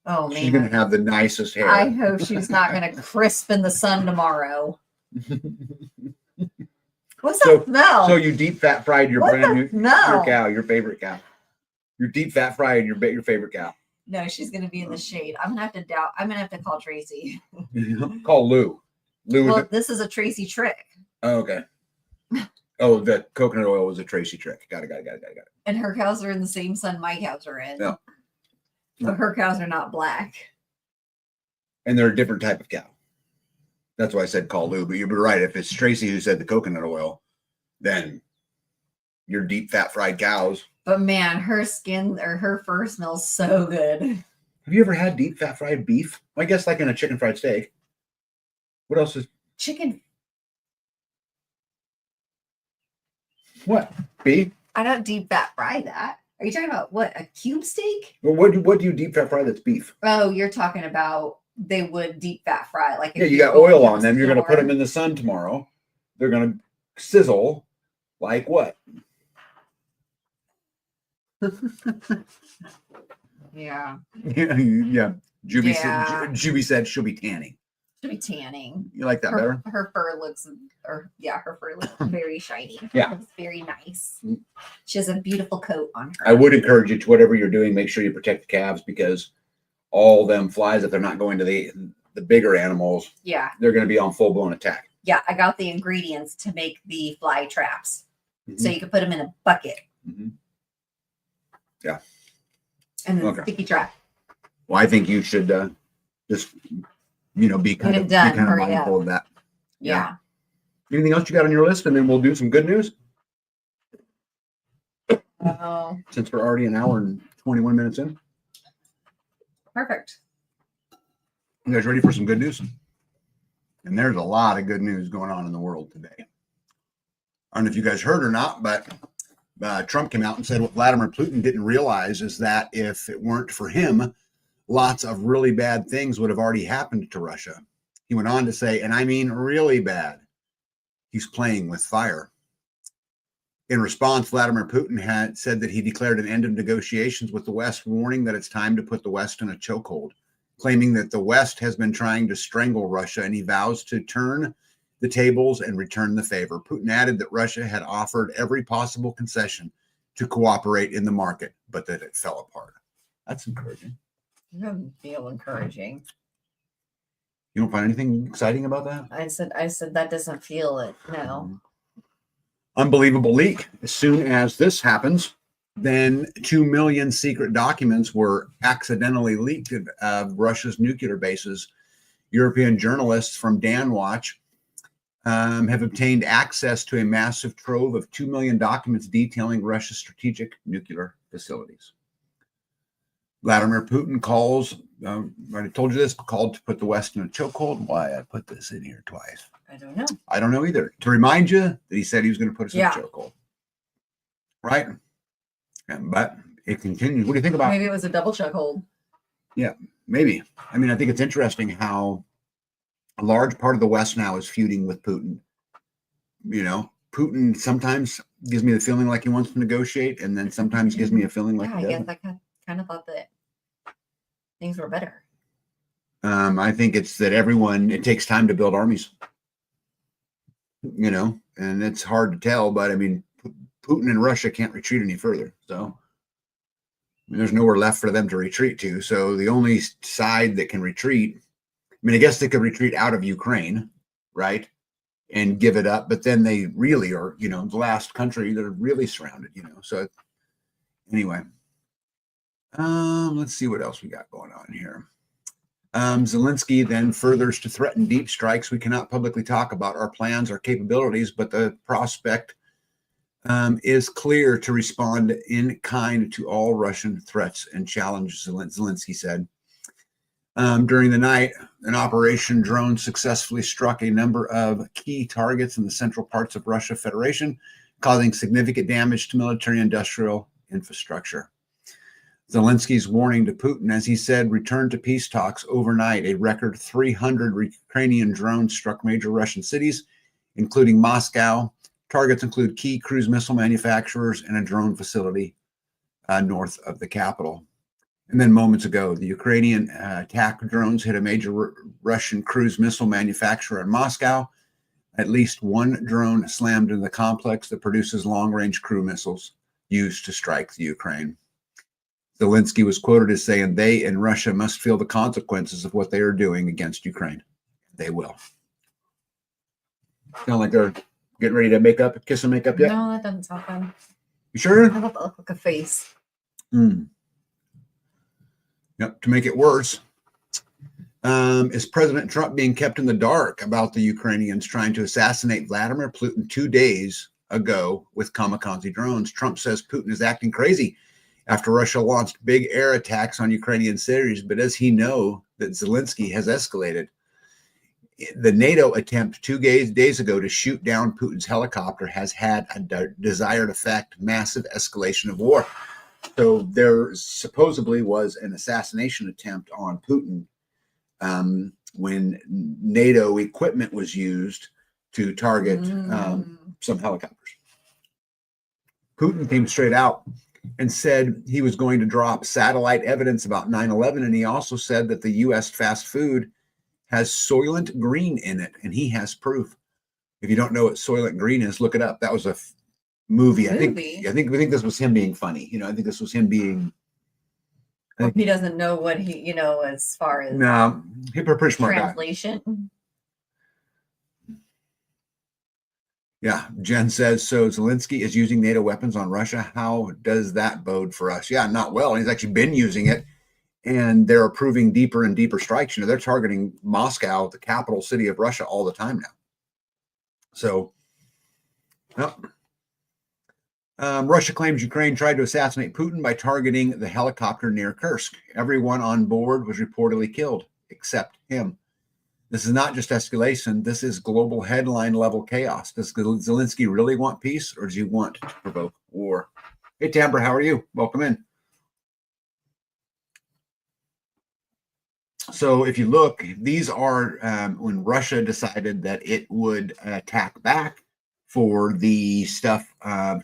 oh man. She's going to have the nicest hair. I hope she's not going to crisp in the sun tomorrow. What's that smell? So you deep fat fried your brand new smell? Your favorite cow. You're deep fat fried your favorite cow. No, she's going to be in the shade. I'm going to have to call Tracy. Call Lou. Lou, Well, this is a Tracy trick. oh, okay. Oh, the coconut oil was a Tracy trick. Got it. And her cows are in the same sun my cows are in. Yeah. But her cows are not black. And they're a different type of cow. That's why I said call Lou. But you're right. If it's Tracy who said the coconut oil, then your deep fat fried cows. But man, her skin or her fur smells so good. Have you ever had deep fat fried beef? I guess like in a chicken fried steak. What else is Chicken. what? Beef? I don't deep fat fry that. Are you talking about what? A cube steak? Well, what do you deep fat fry that's beef? Oh, you're talking about they would deep fat fry. Like Yeah, you got oil on them. You're going to put them in the sun tomorrow. They're going to sizzle like what? Yeah. Yeah. Juby Yeah. Juby said she'll be tanning. Should be tanning. You like that better? Her fur looks, her fur looks very shiny. Yeah. It's very nice. She has a beautiful coat on her. I would encourage you to whatever you're doing, make sure you protect the calves because all them flies, if they're not going to the bigger animals, Yeah. they're going to be on full blown attack. Yeah. I got the ingredients to make the fly traps. Mhm. So you can put them in a bucket. Mhm. Yeah. And then Okay. sticky trap. Well, I think you should just, be kind of Hurry up. mindful of that. Yeah. Anything else you got on your list? And then we'll do some good news Oh, since we're already an hour and 21 minutes in. perfect. You guys ready for some good news? And there's a lot of good news going on in the world today. I don't know if you guys heard or not, but Trump came out and said what Vladimir Putin didn't realize is that if it weren't for him, lots of really bad things would have already happened to Russia. He went on to say, and I mean really bad, he's playing with fire. In response, Vladimir Putin had said that he declared an end of negotiations with the West, warning that it's time to put the West in a chokehold, claiming that the West has been trying to strangle Russia, and he vows to turn the tables and return the favor. Putin added that Russia had offered every possible concession to cooperate in the market, but that it fell apart. That's encouraging. It doesn't feel encouraging. You don't find anything exciting about that? I said that doesn't feel it. No. Unbelievable leak. As soon as this happens, then 2 million secret documents were accidentally leaked of Russia's nuclear bases. European journalists from Danwatch have obtained access to a massive trove of 2 million documents detailing Russia's strategic nuclear facilities. Vladimir Putin calls, I told you this, called to put the West in a chokehold. Why I put this in here twice. I don't know. I don't know either. To remind you that he said he was going to put us in a chokehold. Right? But it continues. What do you think about Maybe it was a double chokehold. Yeah, maybe. I mean, I think it's interesting how a large part of the West now is feuding with Putin. Putin sometimes gives me the feeling like he wants to negotiate, and then sometimes gives me a feeling like he doesn't. I kind of thought that things were better. I think it's that it takes time to build armies. And it's hard to tell, but I mean, Putin and Russia can't retreat any further. So there's nowhere left for them to retreat to. So the only side that can retreat, I mean, I guess they could retreat out of Ukraine, right? And give it up. But then they really are, the last country that are really surrounded, So anyway, let's see what else we got going on here. Zelensky then furthers to threaten deep strikes. We cannot publicly talk about our plans, our capabilities, but the prospect is clear to respond in kind to all Russian threats and challenges, Zelensky said. During the night, an operation drone successfully struck a number of key targets in the central parts of Russia Federation, causing significant damage to military industrial infrastructure. Zelensky's warning to Putin, as he said, returned to peace talks overnight. A record 300 Ukrainian drones struck major Russian cities, including Moscow. Targets include key cruise missile manufacturers and a drone facility north of the capital. And then moments ago, the Ukrainian attack drones hit a major Russian cruise missile manufacturer in Moscow. At least one drone slammed into the complex that produces long-range cruise missiles used to strike the Ukraine. Zelensky was quoted as saying, they in Russia must feel the consequences of what they are doing against Ukraine. They will. Sound like they're getting ready to kiss and make up yet? No, that doesn't sound fun. You sure? How about that look like a face? Mm. Yep. To make it worse, is President Trump being kept in the dark about the Ukrainians trying to assassinate Vladimir Putin 2 days ago with kamikaze drones? Trump says Putin is acting crazy after Russia launched big air attacks on Ukrainian cities, but does he know that Zelensky has escalated? The NATO attempt 2 days ago to shoot down Putin's helicopter has had a desired effect, massive escalation of war. So there supposedly was an assassination attempt on Putin when NATO equipment was used to target some helicopters. Putin came straight out and said he was going to drop satellite evidence about 9/11, and he also said that the U.S. fast food has Soylent Green in it, and he has proof. If you don't know what Soylent Green is, look it up. That was a movie. I think this was him being funny. I think this was him being. He doesn't know what he, as far as no, he's a pretty smart translation. Guy. Yeah, Jen says, so Zelensky is using NATO weapons on Russia. How does that bode for us? Yeah, not well. He's actually been using it, and they're approving deeper and deeper strikes. They're targeting Moscow, the capital city of Russia, all the time now. So, Russia claims Ukraine tried to assassinate Putin by targeting the helicopter near Kursk. Everyone on board was reportedly killed, except him. This is not just escalation. This is global headline level chaos. Does Zelensky really want peace, or does he want to provoke war? Hey, Tamber, how are you? Welcome in. So if you look, these are when Russia decided that it would attack back for the stuff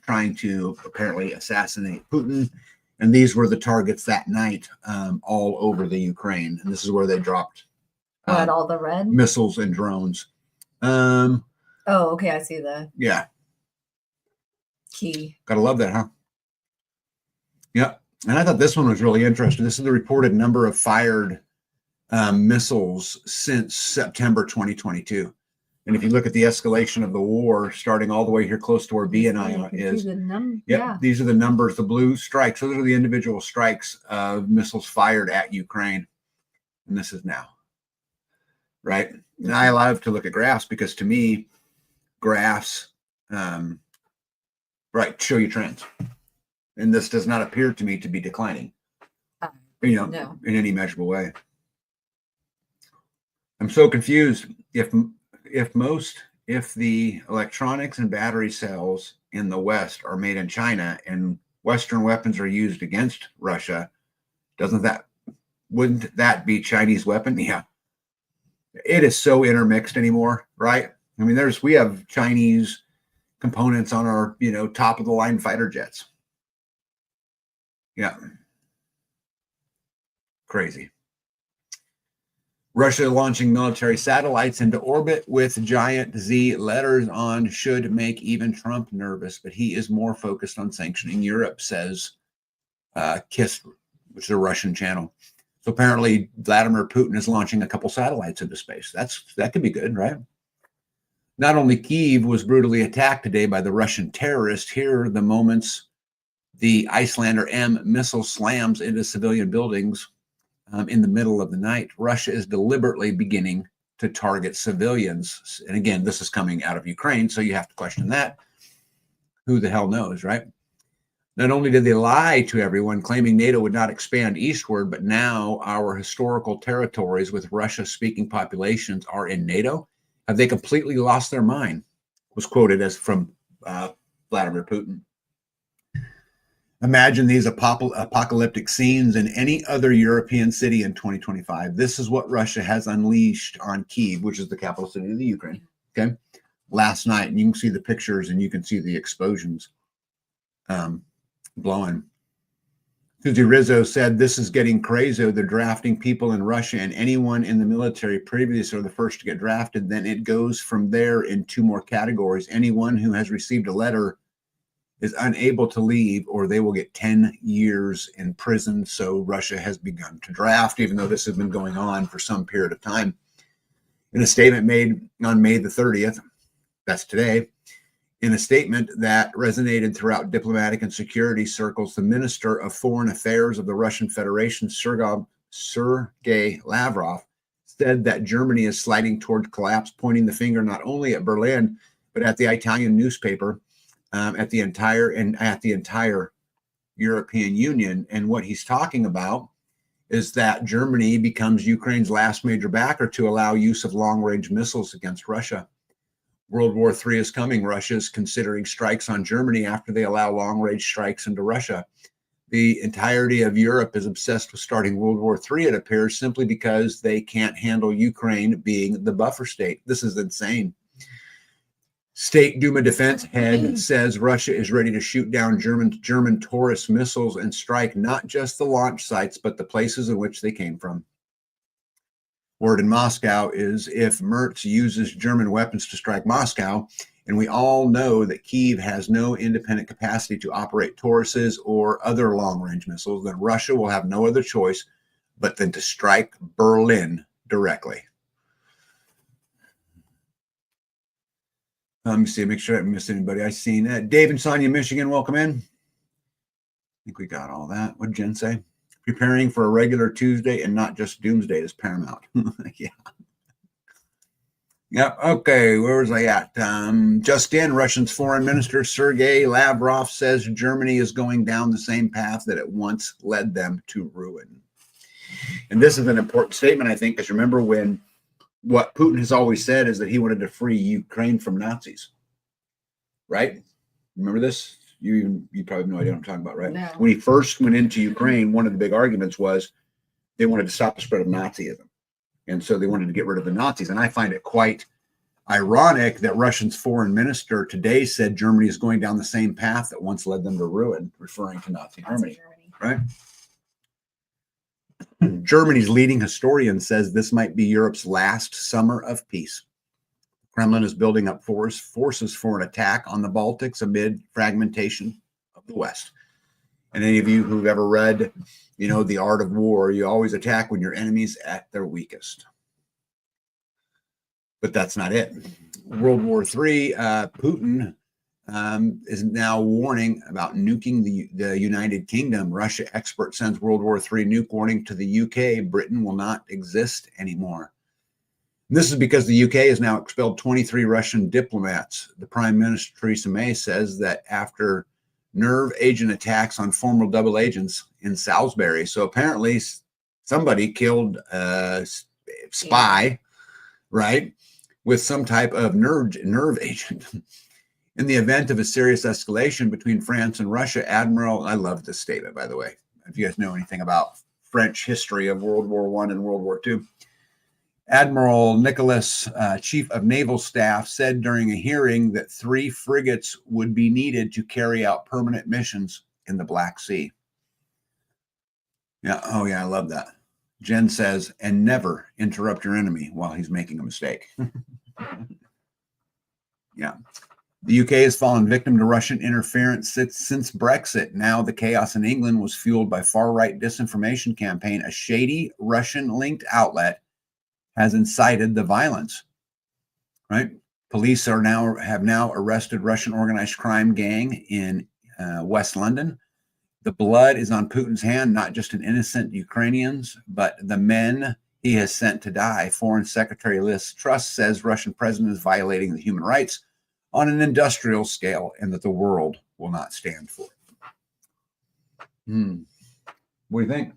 trying to apparently assassinate Putin. And these were the targets that night all over the Ukraine. And this is where they dropped all the red missiles and drones. Okay, I see the key. Gotta love that, huh? Yep. And I thought this one was really interesting. This is the reported number of fired missiles since September 2022. And if you look at the escalation of the war, starting all the way here close to where BNI is, these are the numbers, the blue strikes. Those are the individual strikes of missiles fired at Ukraine. And this is now. Right. And I love to look at graphs because to me, graphs, show you trends. And this does not appear to me to be declining, no. in any measurable way. I'm so confused. If the electronics and battery cells in the West are made in China and Western weapons are used against Russia, wouldn't that be Chinese weapon? Yeah. It is so intermixed anymore, right? I mean, we have Chinese components on our, top of the line fighter jets. Yeah. Crazy. Russia launching military satellites into orbit with giant Z letters on should make even Trump nervous, but he is more focused on sanctioning Europe, says KISS, which is a Russian channel. So apparently Vladimir Putin is launching a couple satellites into space. That could be good, right? Not only Kyiv was brutally attacked today by the Russian terrorists, here are the moments the Icelander M missile slams into civilian buildings in the middle of the night. Russia is deliberately beginning to target civilians. And again, this is coming out of Ukraine, so you have to question that. Who the hell knows, right? Not only did they lie to everyone, claiming NATO would not expand eastward, but now our historical territories with Russia-speaking populations are in NATO. Have they completely lost their mind? Was quoted as from Vladimir Putin. Imagine these apocalyptic scenes in any other European city in 2025. This is what Russia has unleashed on Kyiv, which is the capital city of the Ukraine. Okay, last night, and you can see the pictures and you can see the explosions blowing. Susie Rizzo said, "This is getting crazy. They're drafting people in Russia, and anyone in the military previous are the first to get drafted. Then it goes from there in two more categories. Anyone who has received a letter is unable to leave, or they will get 10 years in prison." So Russia has begun to draft, even though this has been going on for some period of time. In a statement made on May the 30th, That's today. In a statement that resonated throughout diplomatic and security circles, the Minister of Foreign Affairs of the Russian Federation, Sergei Lavrov, said that Germany is sliding toward collapse, pointing the finger not only at Berlin, but at the Italian newspaper, at the entire European Union. And what he's talking about is that Germany becomes Ukraine's last major backer to allow use of long-range missiles against Russia. World War III is coming. Russia is considering strikes on Germany after they allow long-range strikes into Russia. The entirety of Europe is obsessed with starting World War III, it appears, simply because they can't handle Ukraine being the buffer state. This is insane. State Duma defense head says Russia is ready to shoot down German Taurus missiles and strike not just the launch sites, but the places in which they came from. Word in Moscow is if Merz uses German weapons to strike Moscow, and we all know that Kyiv has no independent capacity to operate Tauruses or other long-range missiles, then Russia will have no other choice but than to strike Berlin directly. Let me see, make sure I haven't missed anybody. I've seen that. Dave and Sonia, Michigan, welcome in. I think we got all that. What did Jen say? Preparing for a regular Tuesday and not just doomsday is paramount. Yeah. Yep. Okay. Where was I at? Just in, Russia's foreign minister Sergei Lavrov says Germany is going down the same path that it once led them to ruin. And this is an important statement, I think, because remember when what Putin has always said is that he wanted to free Ukraine from Nazis, right? Remember this? You probably have no idea what I'm talking about, right? No. When he first went into Ukraine, one of the big arguments was they wanted to stop the spread of Nazism. And so they wanted to get rid of the Nazis. And I find it quite ironic that Russia's foreign minister today said Germany is going down the same path that once led them to ruin, referring to Nazi Germany, right? Germany's leading historian says this might be Europe's last summer of peace. Kremlin is building up forces for an attack on the Baltics amid fragmentation of the West. And any of you who've ever read, The Art of War, you always attack when your enemy's at their weakest. But that's not it. World War III, Putin is now warning about nuking the United Kingdom. Russia expert sends World War III nuke warning to the UK. Britain will not exist anymore. And this is because the UK has now expelled 23 Russian diplomats. The Prime Minister, Theresa May, says that after nerve agent attacks on former double agents in Salisbury. So apparently somebody killed a spy, right, with some type of nerve agent. In the event of a serious escalation between France and Russia, Admiral, I love this statement, by the way, if you guys know anything about French history of World War I and World War II, Admiral Nicholas, Chief of Naval Staff, said during a hearing that 3 frigates would be needed to carry out permanent missions in the Black Sea. Yeah, oh yeah, I love that. Jen says, and never interrupt your enemy while he's making a mistake. Yeah. The UK has fallen victim to Russian interference since Brexit. Now the chaos in England was fueled by far-right disinformation campaign. A shady Russian-linked outlet has incited the violence, right? Police have now arrested Russian organized crime gang in West London. The blood is on Putin's hand, not just in innocent Ukrainians, but the men he has sent to die. Foreign Secretary Liz Truss says Russian president is violating the human rights on an industrial scale and that the world will not stand for it. What do you think?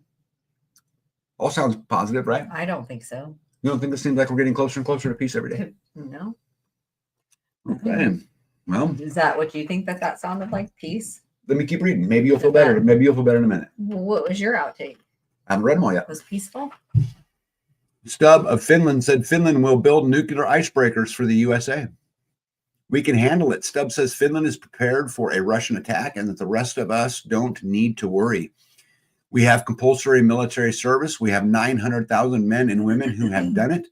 All sounds positive, right? I don't think so. You don't think it seems like we're getting closer and closer to peace every day? No. Okay. Well, Is that what you think that sounded like? Peace? let me keep reading. Maybe you'll feel better. Maybe you'll feel better in a minute. What was your outtake? I haven't read them all yet. Was peaceful? Stubb of Finland said Finland will build nuclear icebreakers for the USA. We can handle it. Stubb says Finland is prepared for a Russian attack and that the rest of us don't need to worry. We have compulsory military service. We have 900,000 men and women who have done it.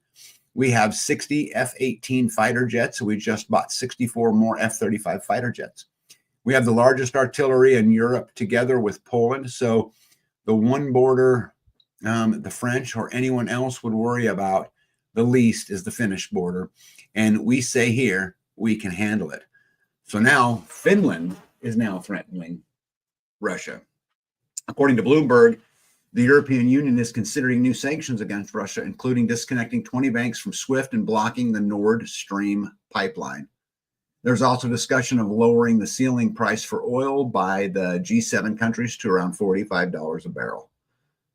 We have 60 F-18 fighter jets. We just bought 64 more F-35 fighter jets. We have the largest artillery in Europe together with Poland. So the one border the French or anyone else would worry about the least is the Finnish border. And we say here, we can handle it. So now Finland is now threatening Russia. According to Bloomberg, the European Union is considering new sanctions against Russia, including disconnecting 20 banks from SWIFT and blocking the Nord Stream pipeline. There's also discussion of lowering the ceiling price for oil by the G7 countries to around $45 a barrel.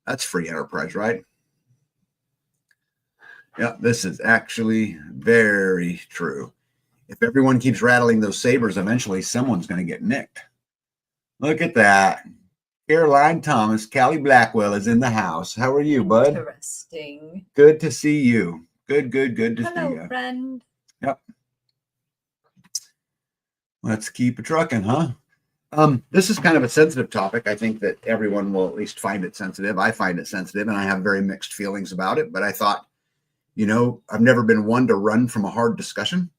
That's free enterprise, right? Yeah, this is actually very true. If everyone keeps rattling those sabers, eventually someone's going to get nicked. Look at that. Caroline Thomas, Callie Blackwell is in the house. How are you, bud? Interesting. Good to see you. Good to see you. Hello, friend. Yep. Let's keep it trucking, huh? This is kind of a sensitive topic. I think that everyone will at least find it sensitive. I find it sensitive, and I have very mixed feelings about it. But I thought, I've never been one to run from a hard discussion.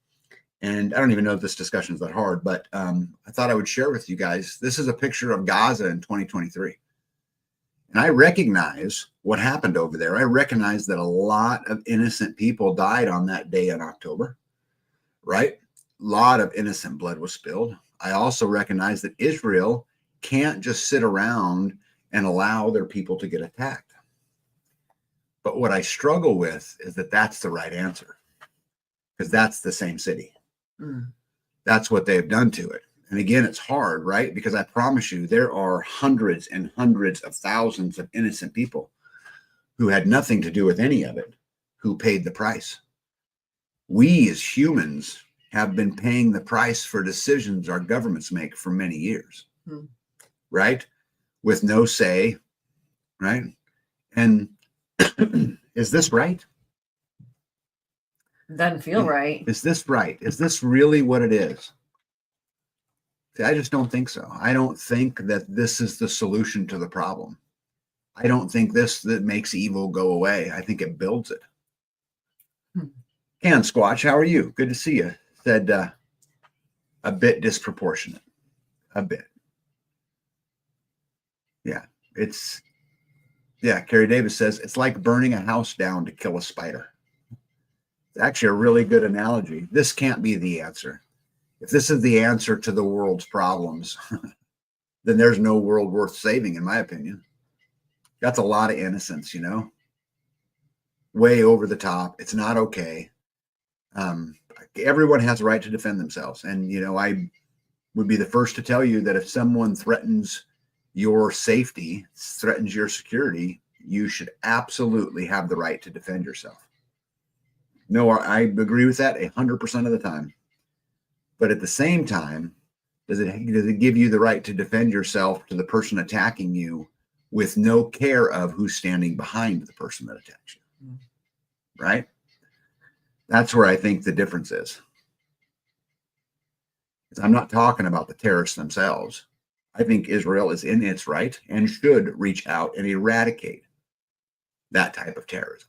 And I don't even know if this discussion is that hard, but I thought I would share with you guys. This is a picture of Gaza in 2023. And I recognize what happened over there. I recognize that a lot of innocent people died on that day in October, right? A lot of innocent blood was spilled. I also recognize that Israel can't just sit around and allow their people to get attacked. But what I struggle with is that that's the right answer, because that's the same city. That's what they've done to it. And again, it's hard, right? Because I promise you, there are hundreds and hundreds of thousands of innocent people who had nothing to do with any of it, who paid the price. We as humans have been paying the price for decisions our governments make for many years, right? With no say, right? And is this right? Doesn't feel right. Is this right? Is this really what it is? See, I just don't think so. I don't think that this is the solution to the problem. I don't think that makes evil go away. I think it builds it. Can Squatch, how are you? Good to see you. Said a bit disproportionate. A bit. Yeah, Carrie Davis says it's like burning a house down to kill a spider. It's actually a really good analogy. This can't be the answer. If this is the answer to the world's problems, then there's no world worth saving, in my opinion. That's a lot of innocence, way over the top. It's not okay. Everyone has a right to defend themselves. And, I would be the first to tell you that if someone threatens your safety, threatens your security, you should absolutely have the right to defend yourself. No, I agree with that 100% of the time. But at the same time, does it give you the right to defend yourself to the person attacking you with no care of who's standing behind the person that attacks you? Right? That's where I think the difference is. I'm not talking about the terrorists themselves. I think Israel is in its right and should reach out and eradicate that type of terrorism.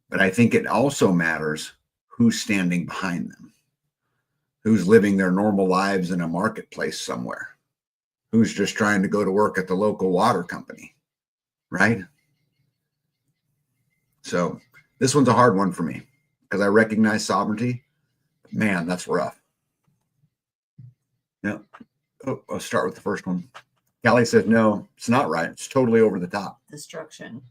But I think it also matters who's standing behind them, who's living their normal lives in a marketplace somewhere, who's just trying to go to work at the local water company, right? So this one's a hard one for me because I recognize sovereignty. Man, that's rough. Yeah. Oh, I'll start with the first one. Callie says, no, it's not right. It's totally over the top. Destruction.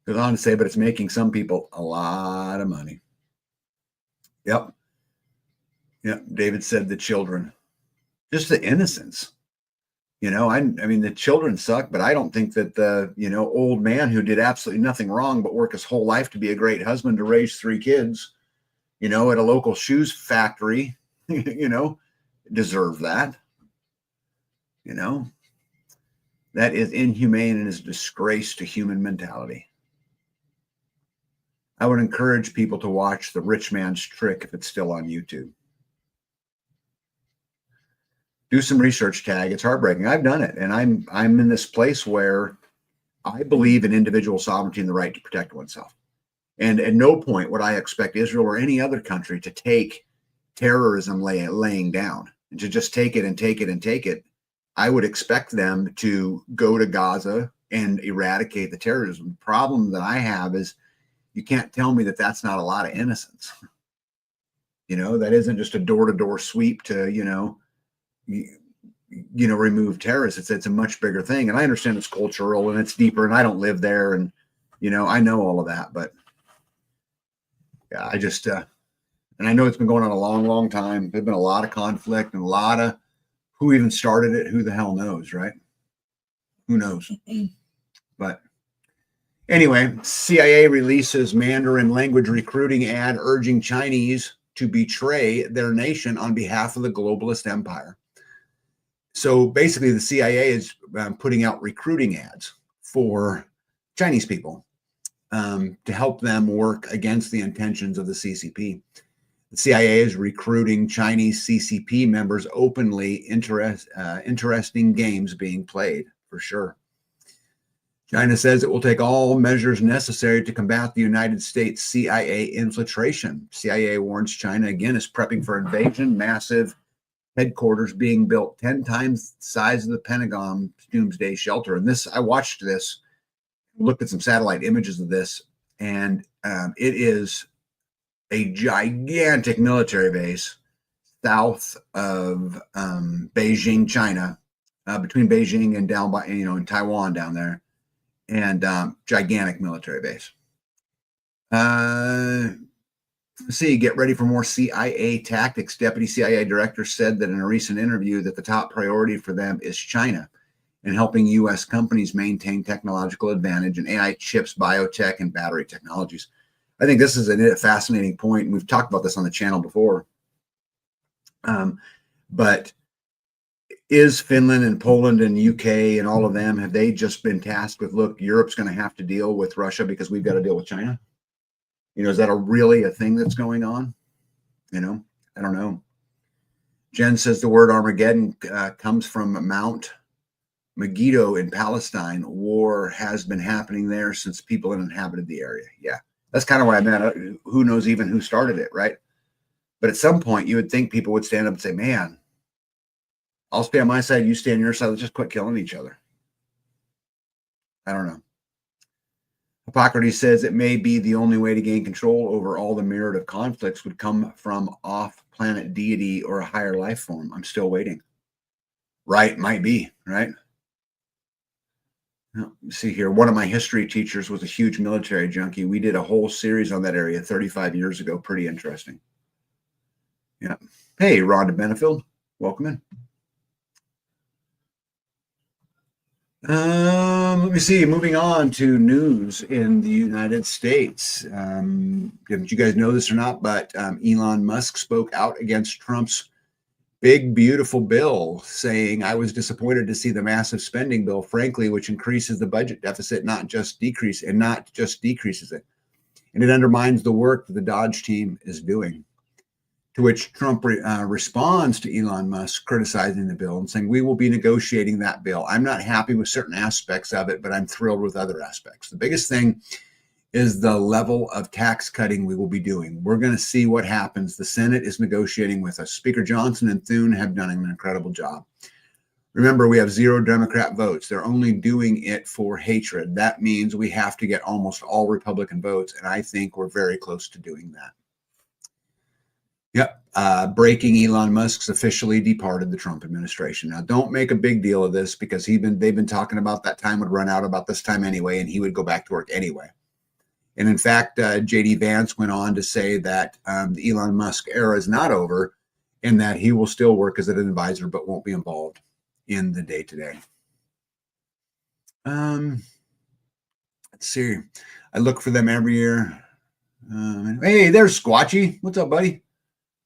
Goes on to say, but it's making some people a lot of money. Yep. David said the children, just the innocence. I mean, the children suck, but I don't think that the, old man who did absolutely nothing wrong but work his whole life to be a great husband to raise 3 kids, at a local shoes factory, deserve that. That is inhumane and is a disgrace to human mentality. I would encourage people to watch The Rich Man's Trick if it's still on YouTube. Do some research, Tag. It's heartbreaking. I've done it, and I'm in this place where I believe in individual sovereignty and the right to protect oneself. And at no point would I expect Israel or any other country to take terrorism laying down and to just take it and take it and take it. I would expect them to go to Gaza and eradicate the terrorism. The problem that I have is you can't tell me that that's not a lot of innocence. That isn't just a door-to-door sweep to, remove terrorists. It's a much bigger thing. And I understand it's cultural and it's deeper, and I don't live there, and I know all of that, but yeah, I just and I know it's been going on a long, long time. There's been a lot of conflict and a lot of who even started it, who the hell knows, right? Who knows? But anyway, CIA releases Mandarin language recruiting ad urging Chinese to betray their nation on behalf of the globalist empire. So basically, the CIA is putting out recruiting ads for Chinese people to help them work against the intentions of the CCP. The CIA is recruiting Chinese CCP members openly. Interesting games being played, for sure. China says it will take all measures necessary to combat the United States CIA infiltration. CIA warns China again is prepping for invasion, massive headquarters being built 10 times the size of the Pentagon doomsday shelter. And this, I watched this, looked at some satellite images of this, and it is a gigantic military base south of Beijing, China, between Beijing and down by, in Taiwan down there, and gigantic military base. Let's see, get ready for more CIA tactics. Deputy CIA director said that in a recent interview that the top priority for them is China and helping U.S. companies maintain technological advantage in AI chips, biotech, and battery technologies. I think this is a fascinating point. We've talked about this on the channel before. But is Finland and Poland and UK and all of them, have they just been tasked with, look, Europe's going to have to deal with Russia because we've got to deal with China? Is that really a thing that's going on? I don't know. Jen says the word Armageddon comes from Mount Megiddo in Palestine. War has been happening there since people had inhabited the area. Yeah, that's kind of what I meant. Who knows even who started it, right? But at some point, you would think people would stand up and say, man, I'll stay on my side, you stay on your side. Let's just quit killing each other. I don't know. Hippocrates says it may be the only way to gain control over all the myriad of conflicts would come from off-planet deity or a higher life form. I'm still waiting. Right, might be, right? Now, see here, one of my history teachers was a huge military junkie. We did a whole series on that area 35 years ago. Pretty interesting. Yeah. Hey, Rhonda Benefield, welcome in. Let me see. Moving on to news in the United States. Did you guys know this or not? But Elon Musk spoke out against Trump's big, beautiful bill, saying, I was disappointed to see the massive spending bill, frankly, which increases the budget deficit, not just decreases it. And it undermines the work that the Dodge team is doing. To which Trump responds to Elon Musk criticizing the bill and saying, we will be negotiating that bill. I'm not happy with certain aspects of it, but I'm thrilled with other aspects. The biggest thing is the level of tax cutting we will be doing. We're going to see what happens. The Senate is negotiating with us. Speaker Johnson and Thune have done an incredible job. Remember, we have 0 Democrat votes. They're only doing it for hatred. That means we have to get almost all Republican votes, and I think we're very close to doing that. Yep. Breaking, Elon Musk's officially departed the Trump administration. Now, don't make a big deal of this because they've been talking about that time would run out about this time anyway, and he would go back to work anyway. And in fact, J.D. Vance went on to say that the Elon Musk era is not over and that he will still work as an advisor but won't be involved in the day-to-day. Let's see. I look for them every year. Hey, there's Squatchy. What's up, buddy?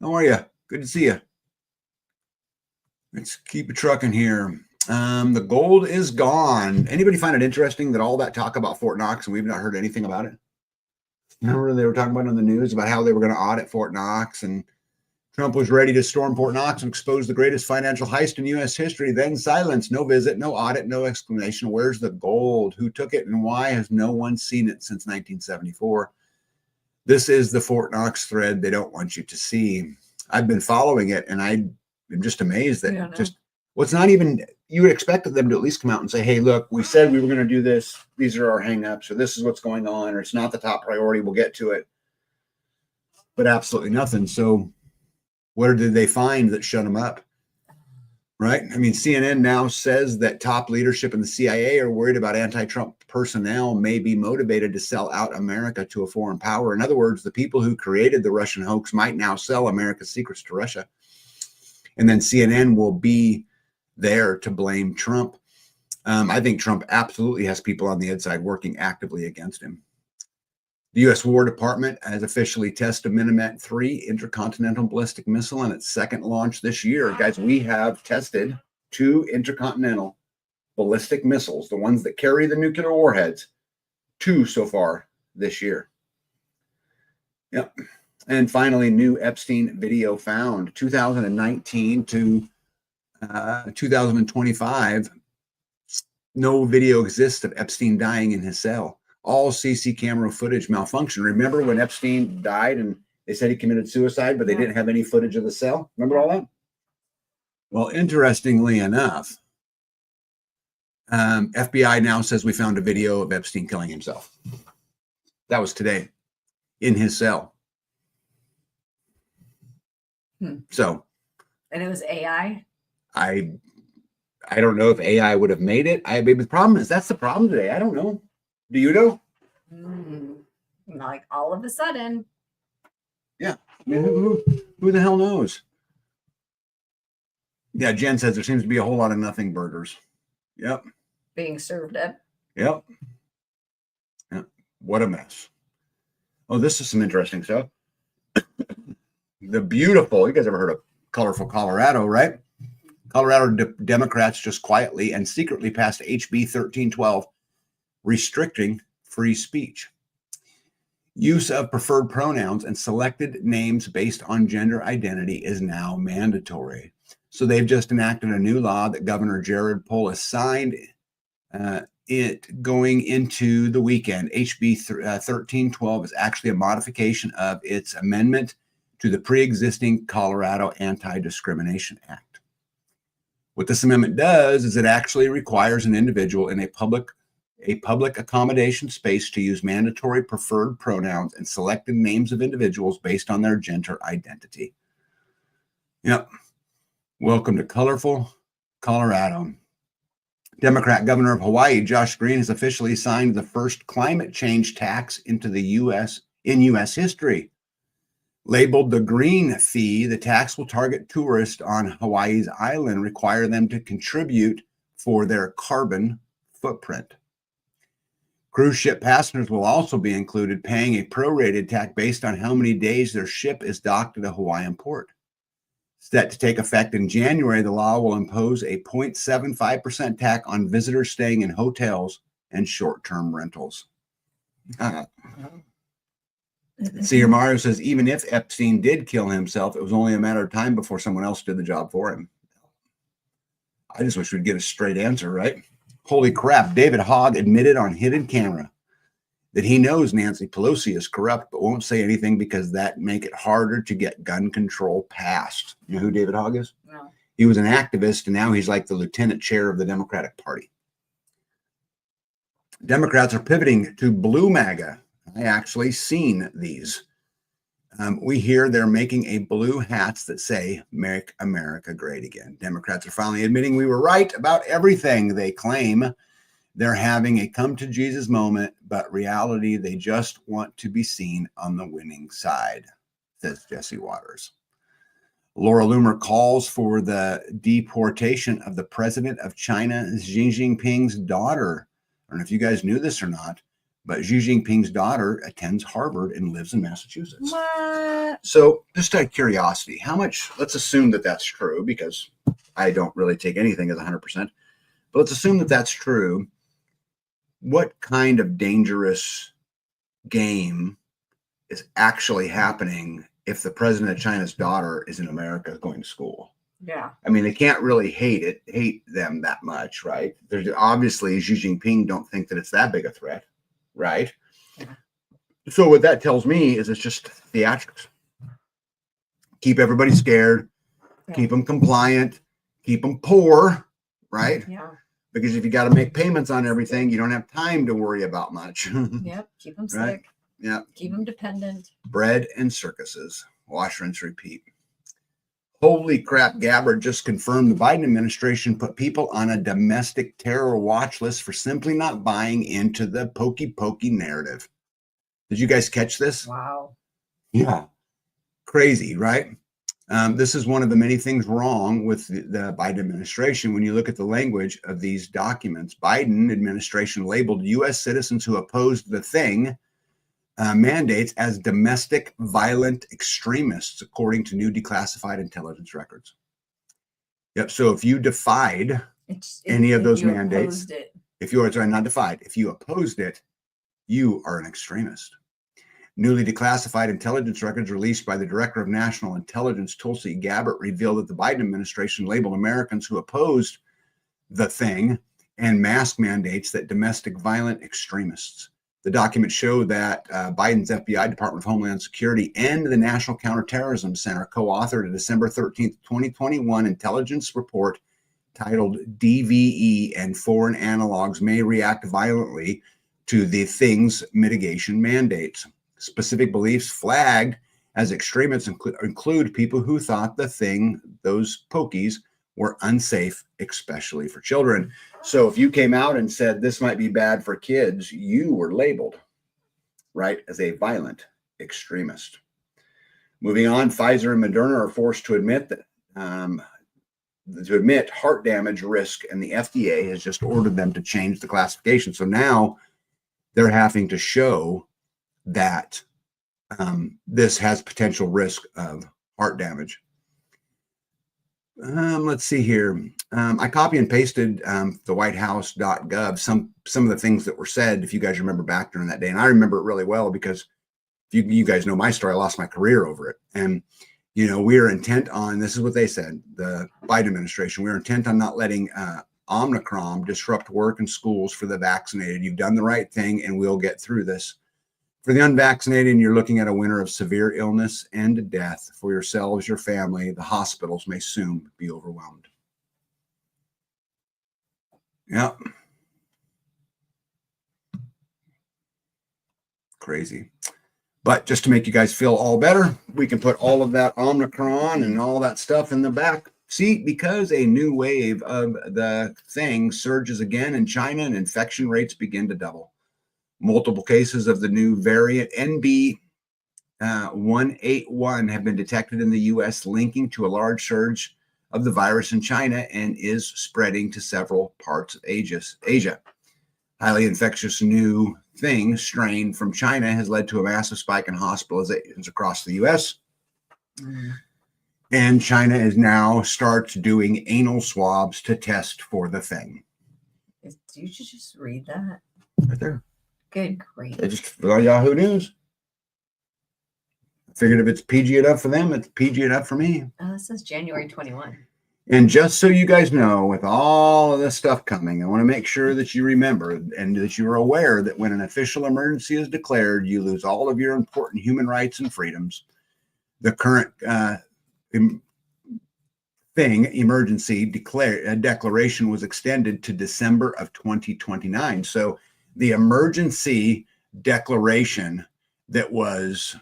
How are you? Good to see you. Let's keep it trucking here. The gold is gone. Anybody find it interesting that all that talk about Fort Knox and we've not heard anything about it? Remember they were talking about on the news about how they were going to audit Fort Knox and Trump was ready to storm Fort Knox and expose the greatest financial heist in U.S. history. Then silence, no visit, no audit, no explanation. Where's the gold? Who took it and why has no one seen it since 1974? This is the Fort Knox thread they don't want you to see. I've been following it, and I'm just amazed that what's not even, you would expect them to at least come out and say, hey, look, we said we were going to do this. These are our hangups, or this is what's going on, or it's not the top priority. We'll get to it. But absolutely nothing. So What did they find that shut them up? Right? I mean, CNN now says that top leadership in the CIA are worried about anti-Trump personnel may be motivated to sell out America to a foreign power. In other words, the people who created the Russian hoax might now sell America's secrets to Russia. And then CNN will be there to blame Trump. I think Trump absolutely has people on the inside working actively against him. The U.S. War Department has officially tested Minimet-3 intercontinental ballistic missile on its second launch this year. Guys, we have tested 2 intercontinental ballistic missiles, the ones that carry the nuclear warheads, 2 so far this year. Yep. And finally, new Epstein video found. 2019 to 2025, no video exists of Epstein dying in his cell. All CC camera footage malfunction. Remember when Epstein died and they said he committed suicide, but they didn't have any footage of the cell? Remember all that? Well, interestingly enough, FBI now says we found a video of Epstein killing himself. That was today in his cell. So. And it was AI? I don't know if AI would have made it. The problem is that's the problem today. I don't know. Do you know? Like all of a sudden. Yeah. I mean, who the hell knows? Yeah, Jen says there seems to be a whole lot of nothing burgers. Yep. Being served up. Yep. What a mess. Oh, this is some interesting stuff. The beautiful, you guys ever heard of colorful Colorado, right? Colorado Democrats just quietly and secretly passed HB 1312 restricting free speech. Use of preferred pronouns and selected names based on gender identity is now mandatory. So they've just enacted a new law that Governor Jared Polis signed it going into the weekend. HB 1312 is actually a modification of its amendment to the pre-existing Colorado Anti-Discrimination Act. What this amendment does is it actually requires an individual in a public accommodation space to use mandatory preferred pronouns and selected names of individuals based on their gender identity. Yep. Welcome to colorful Colorado. Democrat Governor of Hawaii, Josh Green, has officially signed the first climate change tax into the U.S. history. Labeled the green fee, the tax will target tourists on Hawaii's island, require them to contribute for their carbon footprint. Cruise ship passengers will also be included, paying a prorated tax based on how many days their ship is docked at a Hawaiian port. Set to take effect in January, the law will impose a 0.75% tax on visitors staying in hotels and short-term rentals. Seer Mario says, even if Epstein did kill himself, it was only a matter of time before someone else did the job for him. I just wish we'd get a straight answer, right? Holy crap. David Hogg admitted on hidden camera that he knows Nancy Pelosi is corrupt, but won't say anything because that make it harder to get gun control passed. You know who David Hogg is? No. He was an activist, and now he's like the lieutenant chair of the Democratic Party. Democrats are pivoting to blue MAGA. I actually seen these. We hear they're making a blue hats that say, "Make America Great Again." Democrats are finally admitting we were right about everything. They claim they're having a come to Jesus moment, but reality, they just want to be seen on the winning side, says Jesse Waters. Laura Loomer calls for the deportation of the president of China, Xi Jinping's daughter. I don't know if you guys knew this or not, but Xi Jinping's daughter attends Harvard and lives in Massachusetts. What? So just out of curiosity, how much, let's assume that that's true, because I don't really take anything as 100%, but let's assume that that's true. What kind of dangerous game is actually happening if the president of China's daughter is in America going to school? Yeah. I mean, they can't really hate them that much, right? There's obviously Xi Jinping don't think that it's that big a threat, right? Yeah. So what that tells me is it's just theatrics. Keep everybody scared, keep them compliant, keep them poor, right? Yeah. Because if you got to make payments on everything, you don't have time to worry about much. Yep. Keep them sick. Right? Yeah. Keep them dependent. Bread and circuses. Wash, rinse, repeat. Holy crap, Gabbard just confirmed the Biden administration put people on a domestic terror watch list for simply not buying into the pokey narrative. Did you guys catch this? Wow. Yeah. Crazy, right? This is one of the many things wrong with the Biden administration. When you look at the language of these documents, Biden administration labeled U.S. citizens who opposed the thing mandates as domestic violent extremists, according to new declassified intelligence records. Yep. So if you defied any of those mandates, if you are not defied, if you opposed it, you are an extremist. Newly declassified intelligence records released by the Director of National Intelligence, Tulsi Gabbard, revealed that the Biden administration labeled Americans who opposed the thing and mask mandates that domestic violent extremists. The documents show that Biden's FBI, Department of Homeland Security, and the National Counterterrorism Center co-authored a December 13th, 2021 intelligence report titled DVE and Foreign Analogs May React Violently to the Thing's Mitigation Mandates. Specific beliefs flagged as extremists include people who thought the thing, those pokies, were unsafe, especially for children. So if you came out and said this might be bad for kids, you were labeled, right, as a violent extremist. Moving on, Pfizer and Moderna are forced to admit heart damage risk, and the FDA has just ordered them to change the classification. So now they're having to show that this has potential risk of heart damage. Let's see here. I copy and pasted the whitehouse.gov, some of the things that were said, if you guys remember back during that day. And I remember it really well because you guys know my story. I lost my career over it. And, we are intent on, this is what they said, the Biden administration, we're intent on not letting Omicron disrupt work and schools for the vaccinated. You've done the right thing and we'll get through this. For the unvaccinated, you're looking at a winter of severe illness and death for yourselves, your family. The hospitals may soon be overwhelmed. Yep. Crazy. But just to make you guys feel all better, we can put all of that Omicron and all that stuff in the back seat because a new wave of the thing surges again in China and infection rates begin to double. Multiple cases of the new variant NB181 have been detected in the U.S., linking to a large surge of the virus in China and is spreading to several parts of Asia. Highly infectious new strain from China has led to a massive spike in hospitalizations across the U.S. And China is now starts doing anal swabs to test for the thing. Did you just read that? Right there. Good grief. They just on Yahoo News. I figured if it's PG enough for them, it's PG enough for me. This is January 21. And just so you guys know, with all of this stuff coming, I want to make sure that you remember and that you are aware that when an official emergency is declared, you lose all of your important human rights and freedoms. The current emergency declaration was extended to December of 2029. So the emergency declaration that was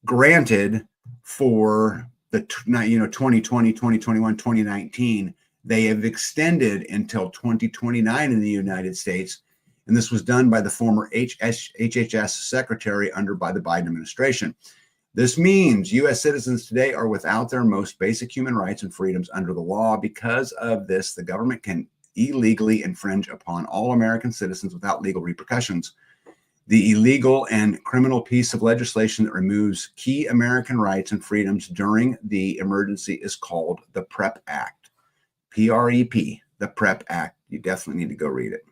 granted for the 2020, 2021, 2019, they have extended until 2029 in the United States. And this was done by the former HHS secretary by the Biden administration. This means U.S. citizens today are without their most basic human rights and freedoms under the law. Because of this, the government can illegally infringe upon all American citizens without legal repercussions. The illegal and criminal piece of legislation that removes key American rights and freedoms during the emergency is called the PrEP Act. P-R-E-P, the PrEP Act. You definitely need to go read it.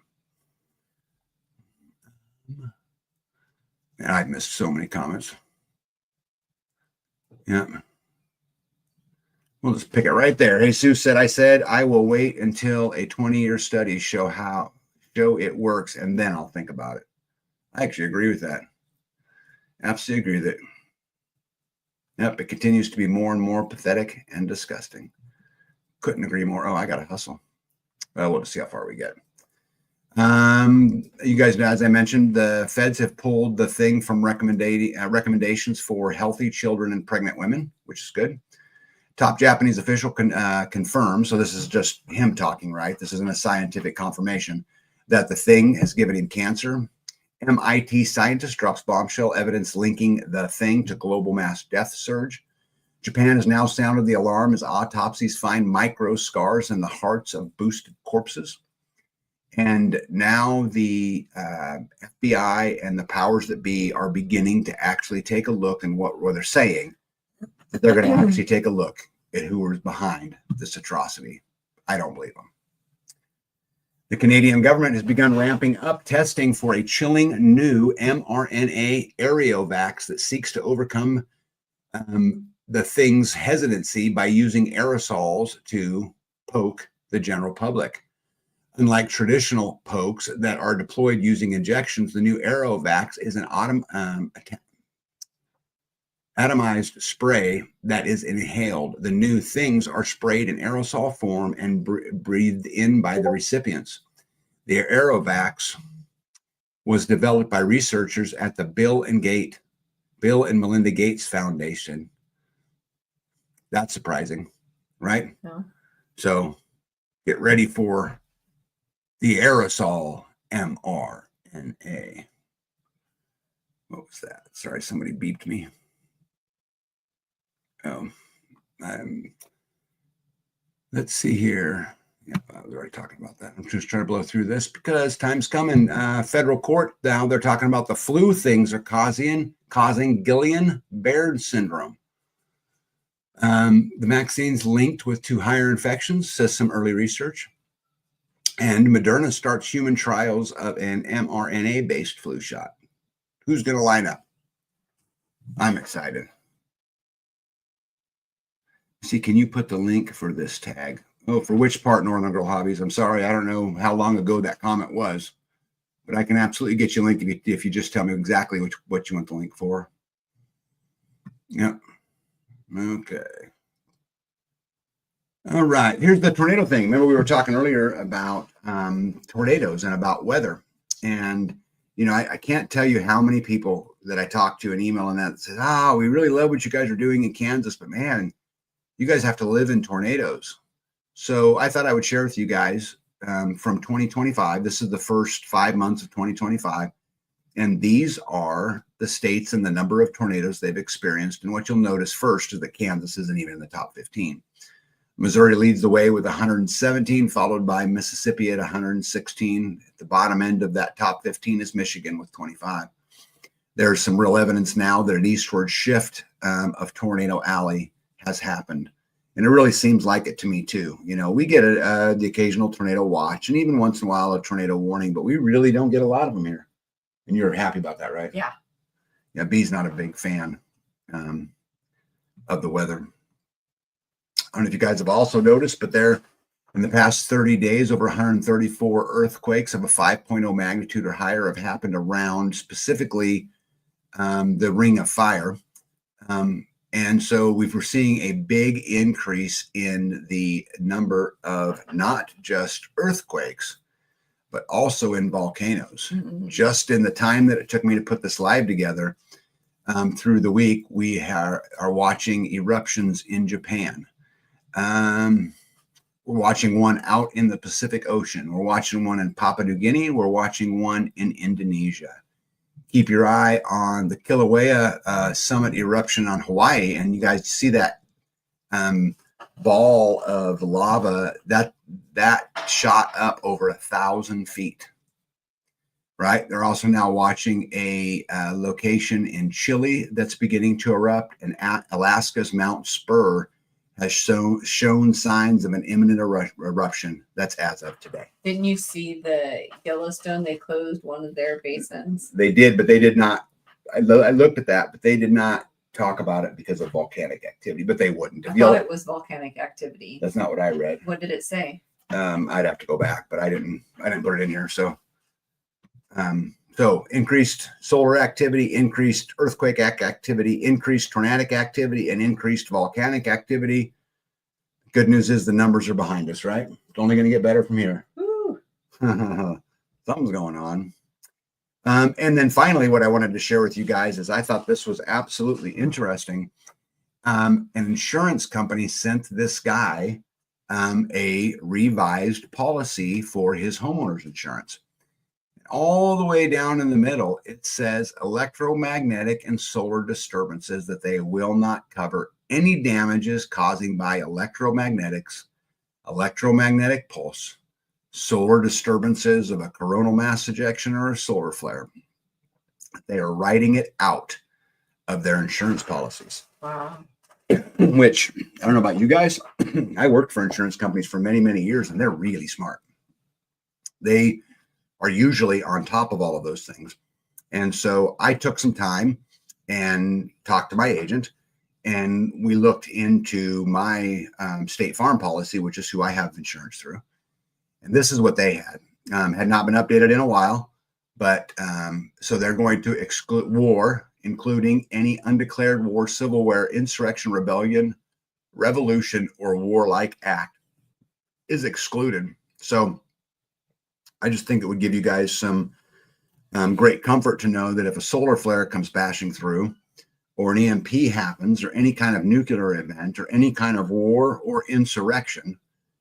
And I've missed so many comments. Yeah. We'll just pick it right there. Jesus said, I will wait until a 20-year study show it works, and then I'll think about it. I actually agree with that. Absolutely agree with it. Yep, it continues to be more and more pathetic and disgusting. Couldn't agree more. Oh, I got to hustle. Well, we'll just see how far we get. You guys know, as I mentioned, the feds have pulled the thing from recommendations for healthy children and pregnant women, which is good. Top Japanese official confirms, so this is just him talking, right? This isn't a scientific confirmation, that the thing has given him cancer. MIT scientist drops bombshell evidence linking the thing to global mass death surge. Japan has now sounded the alarm as autopsies find micro scars in the hearts of boosted corpses. And now the FBI and the powers that be are beginning to actually take a look and what they're saying. They're going to actually take a look at who was behind this atrocity. I don't believe them. The Canadian government has begun ramping up testing for a chilling new mRNA aerovax that seeks to overcome the thing's hesitancy by using aerosols to poke the general public. Unlike traditional pokes that are deployed using injections, the new aerovax is an atomized spray that is inhaled. The new things are sprayed in aerosol form and breathed in by the recipients. The aerovax was developed by researchers at the Bill and Melinda Gates Foundation. That's surprising, right? No. So get ready for the aerosol mRNA. What was that? Sorry, somebody beeped me. Let's see here. Yep, I was already talking about that. I'm just trying to blow through this because time's coming. Federal court now, they're talking about the flu things are causing Guillain-Barré syndrome. The vaccine's linked to higher infections, says some early research. And Moderna starts human trials of an mRNA-based flu shot. Who's going to line up? I'm excited. See, can you put the link for this tag? Oh, for which part, Northern Girl Hobbies? I'm sorry, I don't know how long ago that comment was, but I can absolutely get you a link if you just tell me exactly what you want the link for. Yep. Okay. All right. Here's the tornado thing. Remember, we were talking earlier about tornadoes and about weather. And, you know, I can't tell you how many people that I talked to and email and that said, oh, we really love what you guys are doing in Kansas, but man, you guys have to live in tornadoes. So I thought I would share with you guys from 2025. This is the first 5 months of 2025. And these are the states and the number of tornadoes they've experienced. And what you'll notice first is that Kansas isn't even in the top 15. Missouri leads the way with 117, followed by Mississippi at 116. At the bottom end of that top 15 is Michigan with 25. There's some real evidence now that an eastward shift of Tornado Alley has happened. And it really seems like it to me too. You know, we get the occasional tornado watch and even once in a while a tornado warning, but we really don't get a lot of them here. And you're happy about that, right? Yeah. Yeah, B's not a big fan of the weather. I don't know if you guys have also noticed, but there in the past 30 days, over 134 earthquakes of a 5.0 magnitude or higher have happened around specifically the Ring of Fire. And so we're seeing a big increase in the number of not just earthquakes, but also in volcanoes. Mm-hmm. Just in the time that it took me to put this live together, through the week, we are watching eruptions in Japan. We're watching one out in the Pacific Ocean. We're watching one in Papua New Guinea. We're watching one in Indonesia. Keep your eye on the Kilauea summit eruption on Hawaii, and you guys see that ball of lava that shot up over 1,000 feet. Right. They're also now watching a location in Chile that's beginning to erupt, and Alaska's Mount Spur has shown signs of an imminent eruption. That's as of today. Didn't you see the Yellowstone? They closed one of their basins. They did, but they did not. I looked at that, but they did not talk about it because of volcanic activity. But they wouldn't. I thought it was volcanic activity. That's not what I read. What did it say? I'd have to go back, but I didn't put it in here. So increased solar activity, increased earthquake activity, increased tornadic activity, and increased volcanic activity. Good news is the numbers are behind us, right? It's only going to get better from here. Something's going on. And then finally, what I wanted to share with you guys is I thought this was absolutely interesting. An insurance company sent this guy a revised policy for his homeowner's insurance. All the way down in the middle, it says electromagnetic and solar disturbances, that they will not cover any damages causing by electromagnetics, electromagnetic pulse, solar disturbances of a coronal mass ejection or a solar flare. They are writing it out of their insurance policies. Wow. Which, I don't know about you guys, I worked for insurance companies for many, many years, and they're really smart. They are usually on top of all of those things. And so I took some time and talked to my agent, and we looked into my State Farm policy, which is who I have insurance through. And this is what they had. Had not been updated in a while, but so they're going to exclude war, including any undeclared war, civil war, insurrection, rebellion, revolution, or warlike act is excluded. So I just think it would give you guys some great comfort to know that if a solar flare comes bashing through, or an EMP happens, or any kind of nuclear event, or any kind of war or insurrection,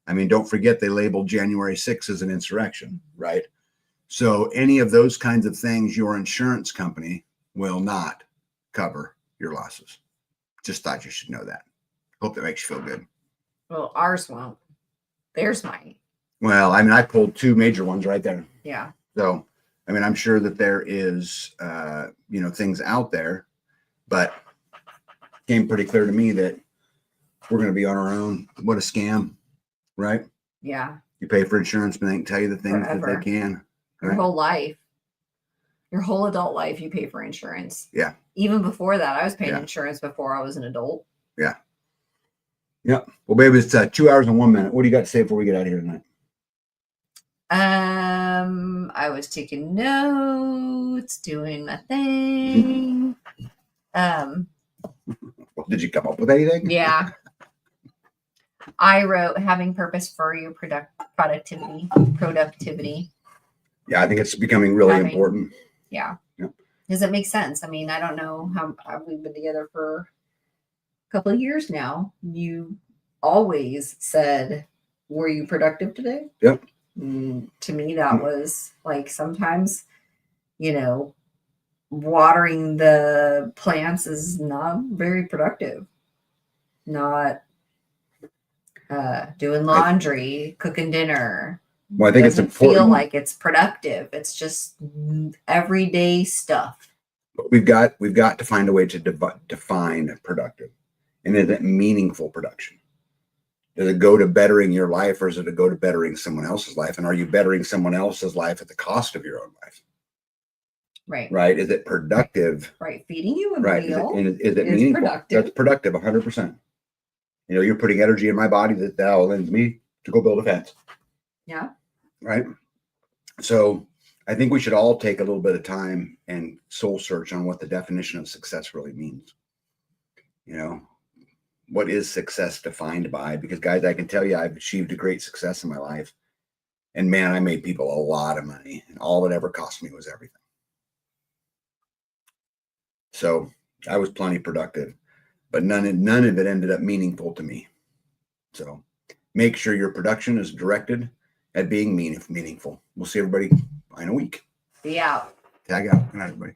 I mean, don't forget they labeled January 6th as an insurrection, right? So any of those kinds of things, your insurance company will not cover your losses. Just thought you should know that. Hope that makes you feel good. Well, ours won't. Theirs might. Well, I mean, I pulled two major ones right there. Yeah. So, I mean, I'm sure that there is, things out there, but it became pretty clear to me that we're going to be on our own. What a scam, right? Yeah. You pay for insurance, but they can tell you the things Forever. that they can. Your Right? whole life. Your whole adult life, you pay for insurance. Yeah. Even before that, I was paying Yeah. insurance before I was an adult. Yeah. Yep. Well, baby, it's 2 hours and 1 minute. What do you got to say before we get out of here tonight? I was taking notes, doing my thing. Well, did you come up with anything? Yeah. I wrote having purpose for your productivity. Yeah, I think it's becoming really important. Yeah. Yeah. Does it make sense? I mean, I don't know how we've been together for a couple of years now. You always said, "Were you productive today?" Yep. To me, that was like sometimes, watering the plants is not very productive. Not doing laundry, cooking dinner. Well, I think it's important. Feel like it's productive. It's just everyday stuff. But we've got to find a way to define productive, and is it meaningful production? Does it go to bettering your life, or is it to go to bettering someone else's life? And are you bettering someone else's life at the cost of your own life? Right. Right. Is it productive? Right. Feeding you a right. meal. Is it meaningful? Productive. That's productive, 100%. You're putting energy in my body that lends me to go build a fence. Yeah. Right. So I think we should all take a little bit of time and soul search on what the definition of success really means. What is success defined by? Because guys, I can tell you I've achieved a great success in my life. And man, I made people a lot of money, and all it ever cost me was everything. So I was plenty productive, but none of it ended up meaningful to me. So make sure your production is directed at being meaningful. We'll see everybody in a week. Be out. Tag out. Good night, everybody.